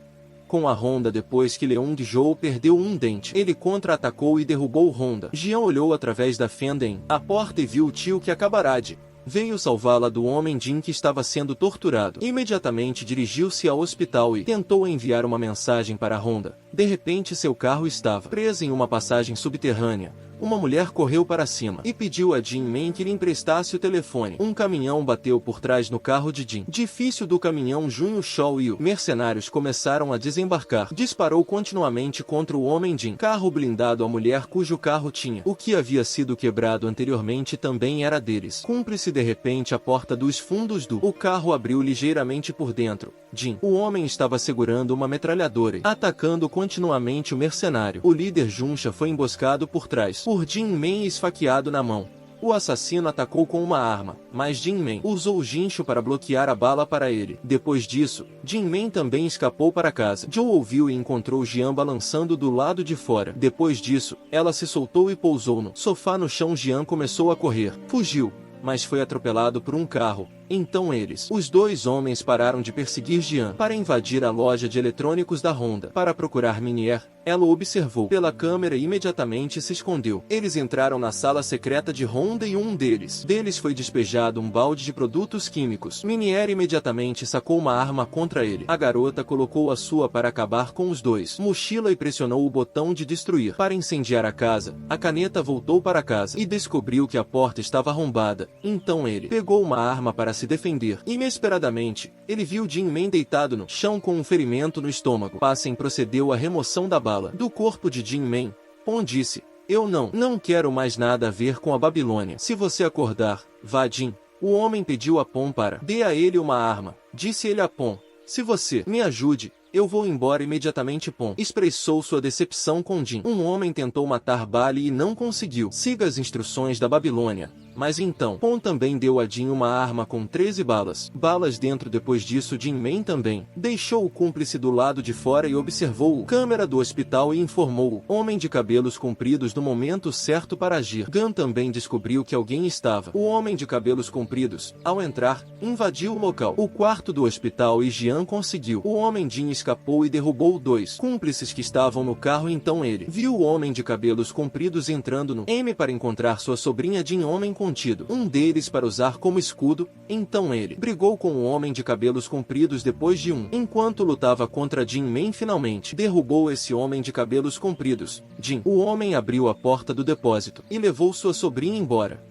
com a Honda. Depois que Leung-jo perdeu um dente, ele contra-atacou e derrubou Honda. Jian olhou através da fenda em a porta e viu o tio que acabará de veio salvá-la do homem Jin que estava sendo torturado. Imediatamente dirigiu-se ao hospital e tentou enviar uma mensagem para Honda. De repente seu carro estava preso em uma passagem subterrânea. Uma mulher correu para cima e pediu a Jin Man que lhe emprestasse o telefone. Um caminhão bateu por trás no carro de Jin. Difícil do caminhão Junho Shaw e os mercenários começaram a desembarcar. Disparou continuamente contra o homem Jin. Carro blindado. A mulher cujo carro tinha o que havia sido quebrado anteriormente também era deles. Cumpre-se de repente a porta dos fundos do carro abriu ligeiramente por dentro. Jin, o homem estava segurando uma metralhadora e atacando continuamente o mercenário. O líder Junsha foi emboscado por trás por Jin Man esfaqueado na mão. O assassino atacou com uma arma, mas Jin Man usou o guincho para bloquear a bala para ele. Depois disso, Jin Man também escapou para casa. Joe ouviu e encontrou Jian balançando do lado de fora. Depois disso, ela se soltou e pousou no sofá no chão. Jian começou a correr. Fugiu, mas foi atropelado por um carro. Então os dois homens pararam de perseguir Jian para invadir a loja de eletrônicos da Honda. Para procurar Minier, ela o observou pela câmera e imediatamente se escondeu. Eles entraram na sala secreta de Honda e um deles foi despejado um balde de produtos químicos. Minier imediatamente sacou uma arma contra ele. A garota colocou a sua para acabar com os dois. Mochila e pressionou o botão de destruir para incendiar a casa. A caneta voltou para casa e descobriu que a porta estava arrombada. Então ele pegou uma arma para se defender. Inesperadamente, ele viu Jin Man deitado no chão com um ferimento no estômago. Passen procedeu à remoção da bala do corpo de Jin Man. Pon disse: "Eu não quero mais nada a ver com a Babilônia. Se você acordar, vá Jin." O homem pediu a Pon para dê a ele uma arma. Disse ele a Pon: "Se você me ajude, eu vou embora imediatamente." Pon expressou sua decepção com Jin. Um homem tentou matar Bali e não conseguiu. Siga as instruções da Babilônia. Mas então, Pon também deu a Jin uma arma com 13 balas dentro. Depois disso Jin Man também deixou o cúmplice do lado de fora e observou a câmera do hospital e informou o homem de cabelos compridos no momento certo para agir. Gun também descobriu que alguém estava. O homem de cabelos compridos, ao entrar, invadiu o local. O quarto do hospital e Jian conseguiu. O homem Jin escapou e derrubou dois cúmplices que estavam no carro. Então ele viu o homem de cabelos compridos entrando no M para encontrar sua sobrinha Jin. Homem contido, um deles para usar como escudo. Então ele brigou com o homem de cabelos compridos. Depois de enquanto lutava contra Jin Man, finalmente derrubou esse homem de cabelos compridos. Jin, o homem abriu a porta do depósito e levou sua sobrinha embora.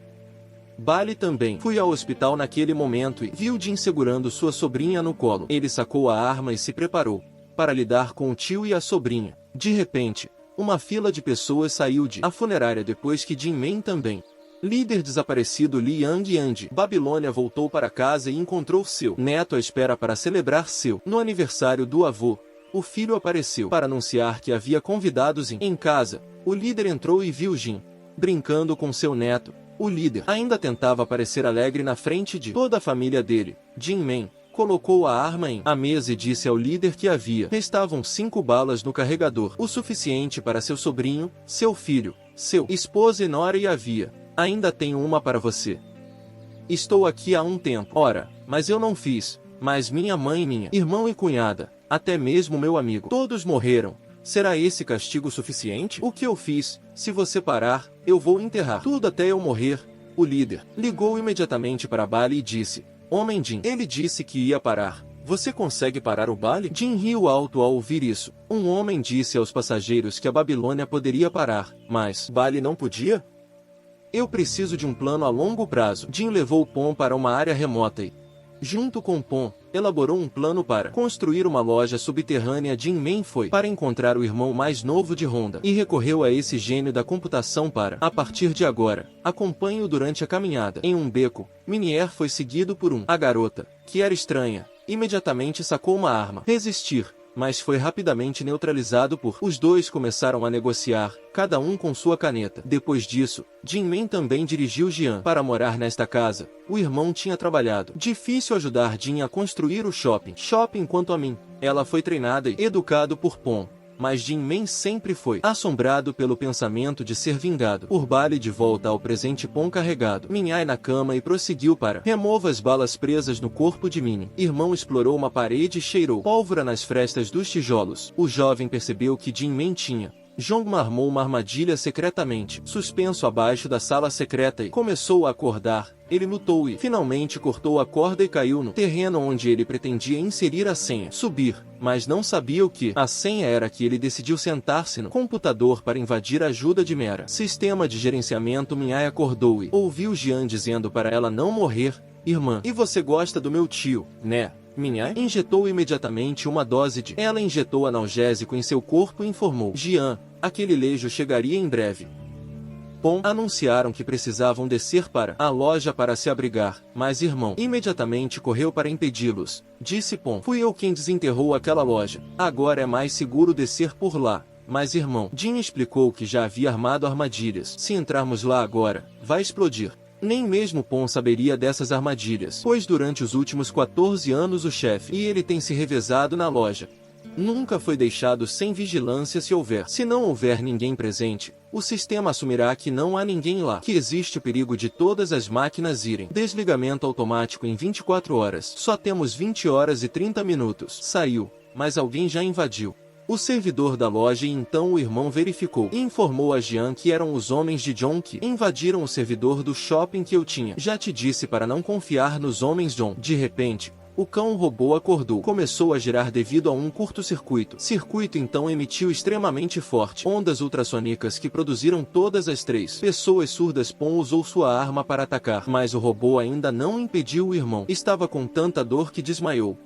Bali também foi ao hospital naquele momento e viu Jin segurando sua sobrinha no colo. Ele sacou a arma e se preparou para lidar com o tio e a sobrinha. De repente, uma fila de pessoas saiu de a funerária depois que Jin Man também. Líder desaparecido Li Yang. Babilônia voltou para casa e encontrou seu neto à espera para celebrar no aniversário do avô. O filho apareceu para anunciar que havia convidados em casa. O líder entrou e viu Jin brincando com seu neto. O líder ainda tentava parecer alegre na frente de toda a família dele. Jin Man colocou a arma em a mesa e disse ao líder que restavam 5 balas no carregador, o suficiente para seu sobrinho, seu filho, seu esposa e nora, e ainda tenho uma para você. Estou aqui há um tempo. Ora, mas eu não fiz. Mas minha mãe, minha irmão e cunhada, até mesmo meu amigo, todos morreram. Será esse castigo suficiente? O que eu fiz? Se você parar, eu vou enterrar tudo até eu morrer. O líder ligou imediatamente para Bali e disse: "Homem Jin." Ele disse que ia parar. "Você consegue parar o Bali?" Jin riu alto ao ouvir isso. Um homem disse aos passageiros que a Babilônia poderia parar, mas Bali não podia? "Eu preciso de um plano a longo prazo." Jin levou Pon para uma área remota e, junto com Pon, elaborou um plano para construir uma loja subterrânea. Jin Man foi para encontrar o irmão mais novo de Honda e recorreu a esse gênio da computação para, a partir de agora, acompanhe-o durante a caminhada. Em um beco, Minier foi seguido por a garota, que era estranha. Imediatamente sacou uma arma. Resistir, mas foi rapidamente neutralizado por os dois começaram a negociar, cada um com sua caneta. Depois disso, Jin Man também dirigiu Jian para morar nesta casa. O irmão tinha trabalhado. Difícil ajudar Jin a construir o shopping. Quanto a mim, ela foi treinada e educado por Pon. Mas Jin Man sempre foi assombrado pelo pensamento de ser vingado por Bali. De volta ao presente, Pon carregado Minhai na cama e prosseguiu para remova as balas presas no corpo de Mini. Irmão explorou uma parede e cheirou pólvora nas frestas dos tijolos. O jovem percebeu que Jin Man tinha Jong armou uma armadilha secretamente, suspenso abaixo da sala secreta e começou a acordar. Ele lutou e, finalmente, cortou a corda e caiu no terreno onde ele pretendia inserir a senha. Subir, mas não sabia o que. A senha era que ele decidiu sentar-se no computador para invadir a ajuda de Mera. Sistema de gerenciamento. Minhai acordou e ouviu Jian dizendo para ela não morrer. Irmã, e você gosta do meu tio, né? Minhai injetou imediatamente uma dose de... Ela injetou analgésico em seu corpo e informou. Jian, aquele lejo chegaria em breve. Pom anunciaram que precisavam descer para a loja para se abrigar, mas irmão imediatamente correu para impedi-los. Disse Pom, fui eu quem desenterrou aquela loja. Agora é mais seguro descer por lá. Mas irmão, Jin explicou que já havia armado armadilhas. Se entrarmos lá agora, vai explodir. Nem mesmo Pom saberia dessas armadilhas, pois durante os últimos 14 anos o chefe e ele tem se revezado na loja. Nunca foi deixado sem vigilância se houver. Se não houver ninguém presente, o sistema assumirá que não há ninguém lá, que existe o perigo de todas as máquinas irem. Desligamento automático em 24 horas. Só temos 20 horas e 30 minutos. Saiu, mas alguém já invadiu o servidor da loja e então o irmão verificou e informou a Jian que eram os homens de John que invadiram o servidor do shopping que eu tinha. Já te disse para não confiar nos homens John. De repente, o cão robô acordou. Começou a girar devido a um curto-circuito. Circuito então emitiu extremamente forte ondas ultrassônicas que produziram todas as três pessoas surdas. Pom usou sua arma para atacar, mas o robô ainda não impediu o irmão. Estava com tanta dor que desmaiou.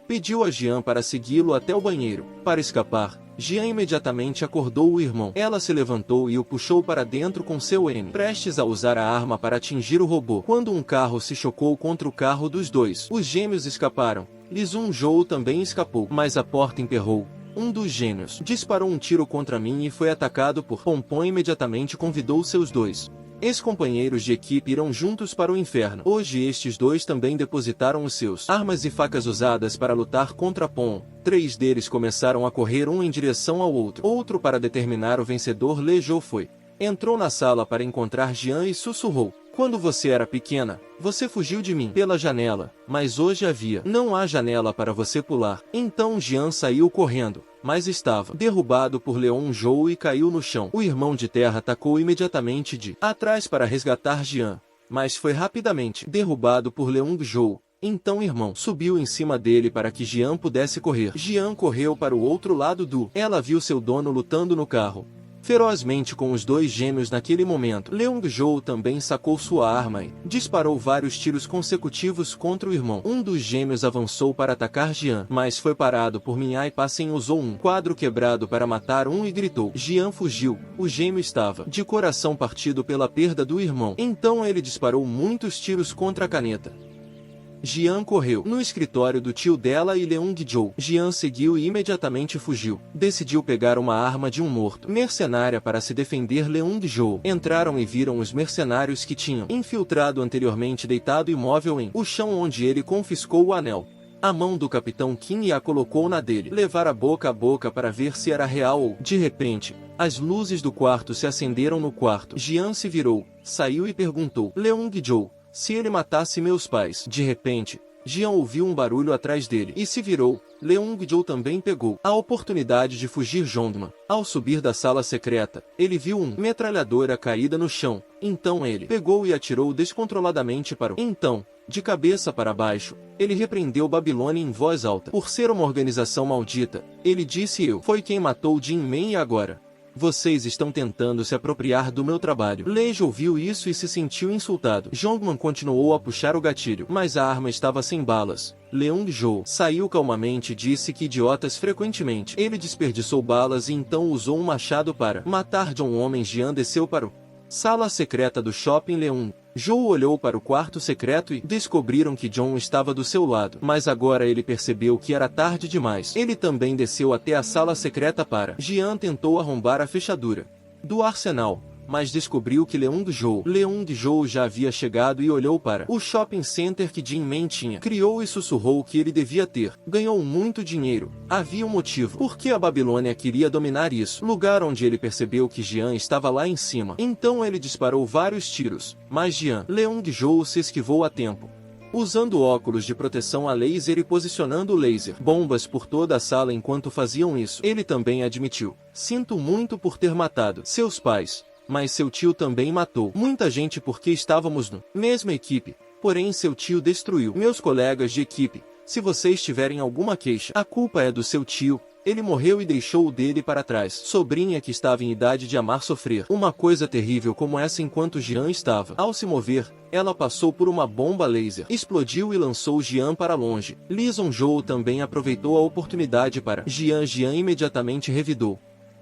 Pediu a Jian para segui-lo até o banheiro. Para escapar, Jian imediatamente acordou o irmão. Ela se levantou e o puxou para dentro com seu N, prestes a usar a arma para atingir o robô. Quando um carro se chocou contra o carro dos dois, os gêmeos escaparam. Lee Jun-jo também escapou, mas a porta emperrou. Um dos gêmeos disparou um tiro contra mim e foi atacado por Pom. Imediatamente convidou seus dois ex-companheiros de equipe irão juntos para o inferno. Hoje estes dois também depositaram os seus armas e facas usadas para lutar contra Pom. 3 deles começaram a correr um em direção ao outro. Outro para determinar o vencedor. Lee Jo foi. Entrou na sala para encontrar Jian e sussurrou. Quando você era pequena, você fugiu de mim pela janela, mas hoje havia. Não há janela para você pular. Então Jian saiu correndo, mas estava derrubado por Leon Jou e caiu no chão. O irmão de terra atacou imediatamente de atrás para resgatar Jian, mas foi rapidamente derrubado por Leon Jou. Então o irmão subiu em cima dele para que Jian pudesse correr. Jian correu para o outro lado do... Ela viu seu dono lutando no carro ferozmente com os dois gêmeos naquele momento. Leon Jou também sacou sua arma e disparou vários tiros consecutivos contra o irmão. Um dos gêmeos avançou para atacar Jian, mas foi parado por Minhai Passen. Usou um quadro quebrado para matar um e gritou. Jian fugiu. O gêmeo estava de coração partido pela perda do irmão. Então ele disparou muitos tiros contra a caneta. Jian correu no escritório do tio dela e Leung-jo. Jian seguiu e imediatamente fugiu. Decidiu pegar uma arma de um morto mercenária para se defender. Leung-jo entraram e viram os mercenários que tinham infiltrado anteriormente deitado imóvel em o chão onde ele confiscou o anel. A mão do capitão Kim e a colocou na dele. Levar a boca para ver se era real ou... De repente, as luzes do quarto se acenderam no quarto. Jian se virou, saiu e perguntou. Leung-jo, se ele matasse meus pais. De repente, Jian ouviu um barulho atrás dele e se virou. Leung-jo também pegou a oportunidade de fugir. Jongman. Ao subir da sala secreta, ele viu uma metralhadora caída no chão. Então ele pegou e atirou descontroladamente para o... Então, de cabeça para baixo, ele repreendeu Babilônia em voz alta. Por ser uma organização maldita, ele disse: eu foi quem matou Jin Men e agora vocês estão tentando se apropriar do meu trabalho. Leiji ouviu isso e se sentiu insultado. Jongman continuou a puxar o gatilho, mas a arma estava sem balas. Leung-jo saiu calmamente e disse que idiotas frequentemente. Ele desperdiçou balas e então usou um machado para matar John. Homem Jian desceu para o sala secreta do shopping. Leung-jo olhou para o quarto secreto e descobriram que John estava do seu lado. Mas agora ele percebeu que era tarde demais. Ele também desceu até a sala secreta para... Jian tentou arrombar a fechadura do arsenal, mas descobriu que Leung-jo já havia chegado e olhou para o shopping center que Jin Men tinha. Criou e sussurrou que ele devia ter. Ganhou muito dinheiro. Havia um motivo. Porque a Babilônia queria dominar isso. Lugar onde ele percebeu que Jian estava lá em cima. Então ele disparou vários tiros, mas Leung-jo se esquivou a tempo. usando óculos de proteção a laser e posicionando laser bombas por toda a sala enquanto faziam isso. Ele também admitiu: sinto muito por ter matado seus pais, mas seu tio também matou muita gente porque estávamos na mesma equipe, porém seu tio destruiu meus colegas de equipe. Se vocês tiverem alguma queixa, a culpa é do seu tio. Ele morreu e deixou o dele para trás. Sobrinha que estava em idade de amar sofrer uma coisa terrível como essa enquanto Jian estava. Ao se mover, ela passou por uma bomba laser, explodiu e lançou Jian para longe. Lee Zhou também aproveitou a oportunidade para Jian imediatamente revidou.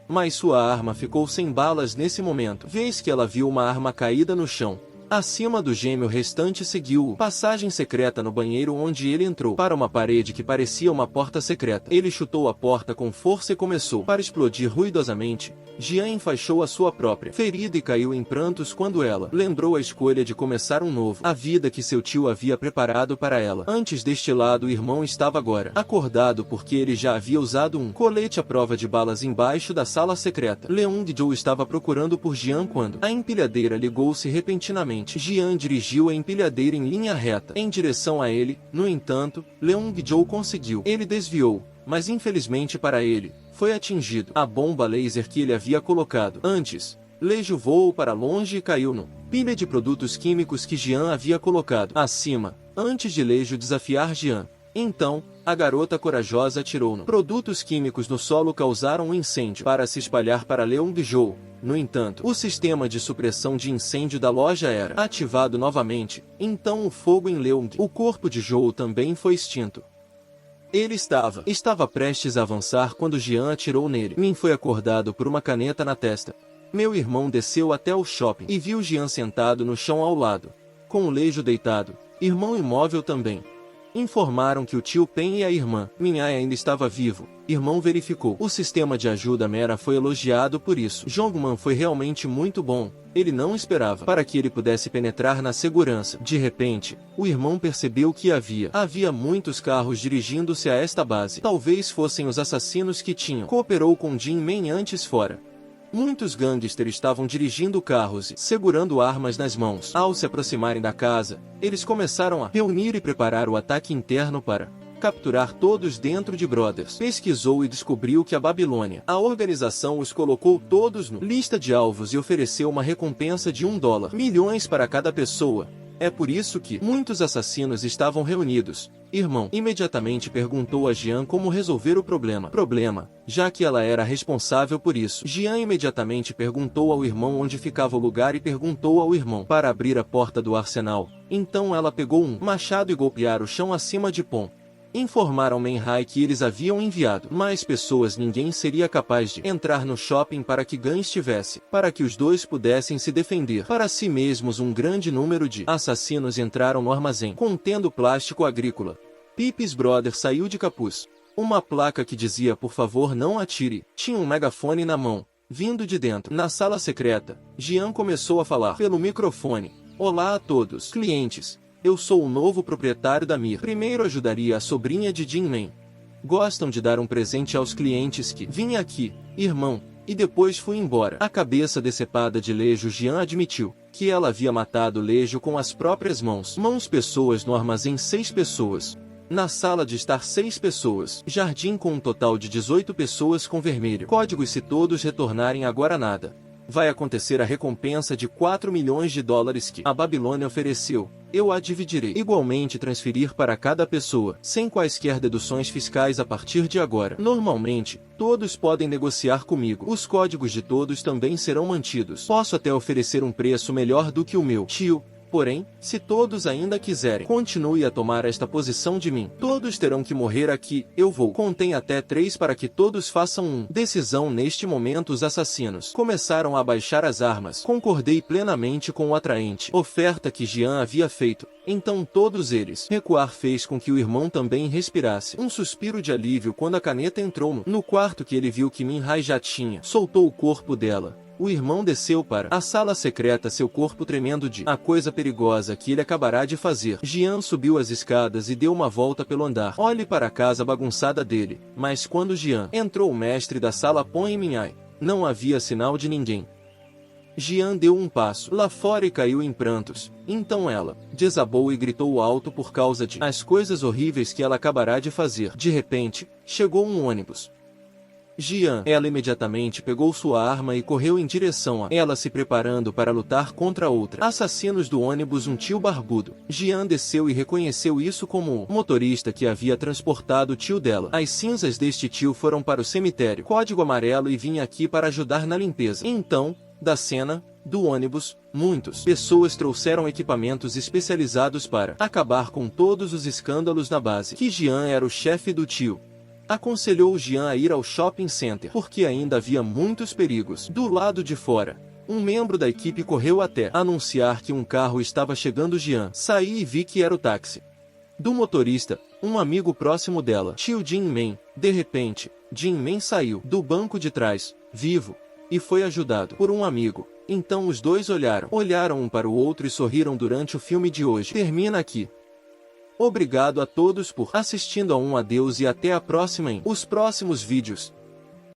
Mas sua arma ficou sem balas nesse momento, vez que ela viu uma arma caída no chão. Acima do gêmeo restante seguiu passagem secreta no banheiro onde ele entrou para uma parede que parecia uma porta secreta. Ele chutou a porta com força e começou para explodir ruidosamente. Jian enfaixou a sua própria ferida e caiu em prantos quando ela lembrou a escolha de começar um novo, a vida que seu tio havia preparado para ela. Antes deste lado, o irmão estava agora acordado porque ele já havia usado um colete à prova de balas embaixo da sala secreta. Leung-Jo estava procurando por Jian quando a empilhadeira ligou-se repentinamente. Jian dirigiu a empilhadeira em linha reta em direção a ele. No entanto, Leung-Jo conseguiu. Ele desviou, mas infelizmente para ele, foi atingido a bomba laser que ele havia colocado antes. Leju voou para longe e caiu no pilha de produtos químicos que Jian havia colocado acima, antes de Leju desafiar Jian. Então, a garota corajosa atirou no produtos químicos no solo causaram um incêndio para se espalhar para Leung-Jo. No entanto, o sistema de supressão de incêndio da loja era ativado novamente, então o fogo em Leung, o corpo de Zhou também foi extinto. Ele estava prestes a avançar quando Jian atirou nele. Min foi acordado por uma caneta na testa. Meu irmão desceu até o shopping e viu Jian sentado no chão ao lado, com o Leju deitado, irmão imóvel também. Informaram que o tio Pen e a irmã Minhai ainda estava vivo. Irmão verificou. O sistema de ajuda Mera foi elogiado por isso. Jongman foi realmente muito bom. Ele não esperava para que ele pudesse penetrar na segurança. De repente, o irmão percebeu que havia muitos carros dirigindo-se a esta base. Talvez fossem os assassinos que tinham cooperou com Jin Men antes fora. Muitos gangsters estavam dirigindo carros e segurando armas nas mãos. Ao se aproximarem da casa, eles começaram a reunir e preparar o ataque interno para capturar todos dentro de Brothers. Pesquisou e descobriu que a Babilônia, a organização os colocou todos no lista de alvos e ofereceu uma recompensa de $1 milhões para cada pessoa. É por isso que muitos assassinos estavam reunidos. Irmão imediatamente perguntou a Jian como resolver o problema, já que ela era responsável por isso. Jian imediatamente perguntou ao irmão onde ficava o lugar e perguntou ao irmão para abrir a porta do arsenal. Então ela pegou um machado e golpear o chão acima de Pom. Informaram Menhai que eles haviam enviado mais pessoas. Ninguém seria capaz de entrar no shopping para que Gan estivesse, para que os dois pudessem se defender para si mesmos. Um grande número de assassinos entraram no armazém contendo plástico agrícola. Pip's Brother saiu de capuz. Uma placa que dizia por favor não atire. Tinha um megafone na mão, vindo de dentro. Na sala secreta, Jian começou a falar pelo microfone. Olá a todos, clientes. Eu sou o novo proprietário da Mir. Primeiro ajudaria a sobrinha de Jin Men. Gostam de dar um presente aos clientes que vim aqui, irmão, e depois fui embora. A cabeça decepada de Leju Jian admitiu que ela havia matado Leju com as próprias mãos. Pessoas no armazém 6 pessoas. Na sala de estar 6 pessoas. Jardim com um total de 18 pessoas com vermelho. Códigos se todos retornarem agora nada. Vai acontecer a recompensa de $4 milhões que a Babilônia ofereceu. Eu a dividirei. Igualmente transferir para cada pessoa, sem quaisquer deduções fiscais a partir de agora. Normalmente, todos podem negociar comigo. Os códigos de todos também serão mantidos. Posso até oferecer um preço melhor do que o meu tio. Porém, se todos ainda quiserem, continue a tomar esta posição de mim. Todos terão que morrer aqui. Eu vou. Contém até 3 para que todos façam um. Decisão. Neste momento os assassinos começaram a baixar as armas. Concordei plenamente com o atraente oferta que Jian havia feito. Então todos eles. Recuar fez com que o irmão também respirasse um suspiro de alívio quando a caneta entrou no quarto que ele viu que Minhai já tinha. Soltou o corpo dela. O irmão desceu para a sala secreta, seu corpo tremendo de a coisa perigosa que ele acabará de fazer. Jian subiu as escadas e deu uma volta pelo andar. Olhe para a casa bagunçada dele. Mas quando Jian entrou, o mestre da sala Pon e Minhai. Não havia sinal de ninguém. Jian deu um passo lá fora e caiu em prantos. Então ela desabou e gritou alto por causa de as coisas horríveis que ela acabará de fazer. De repente, chegou um ônibus. Ela imediatamente pegou sua arma e correu em direção a ela, se preparando para lutar contra outra. Assassinos do ônibus, um tio barbudo. Jian desceu e reconheceu isso como o motorista que havia transportado o tio dela. As cinzas deste tio foram para o cemitério Código Amarelo e vinha aqui para ajudar na limpeza. Então, da cena do ônibus, muitas pessoas trouxeram equipamentos especializados para acabar com todos os escândalos na base. Que Jian era o chefe do tio. Aconselhou Jian a ir ao shopping center, porque ainda havia muitos perigos. Do lado de fora, um membro da equipe correu até anunciar que um carro estava chegando. Jian saí e vi que era o táxi do motorista, um amigo próximo dela, tio Jin-men. De repente, Jin-men saiu do banco de trás, vivo, e foi ajudado por um amigo. Então os dois olharam um para o outro e sorriram. Durante o filme de hoje termina aqui. Obrigado a todos por assistindo a um adeus e até a próxima em os próximos vídeos.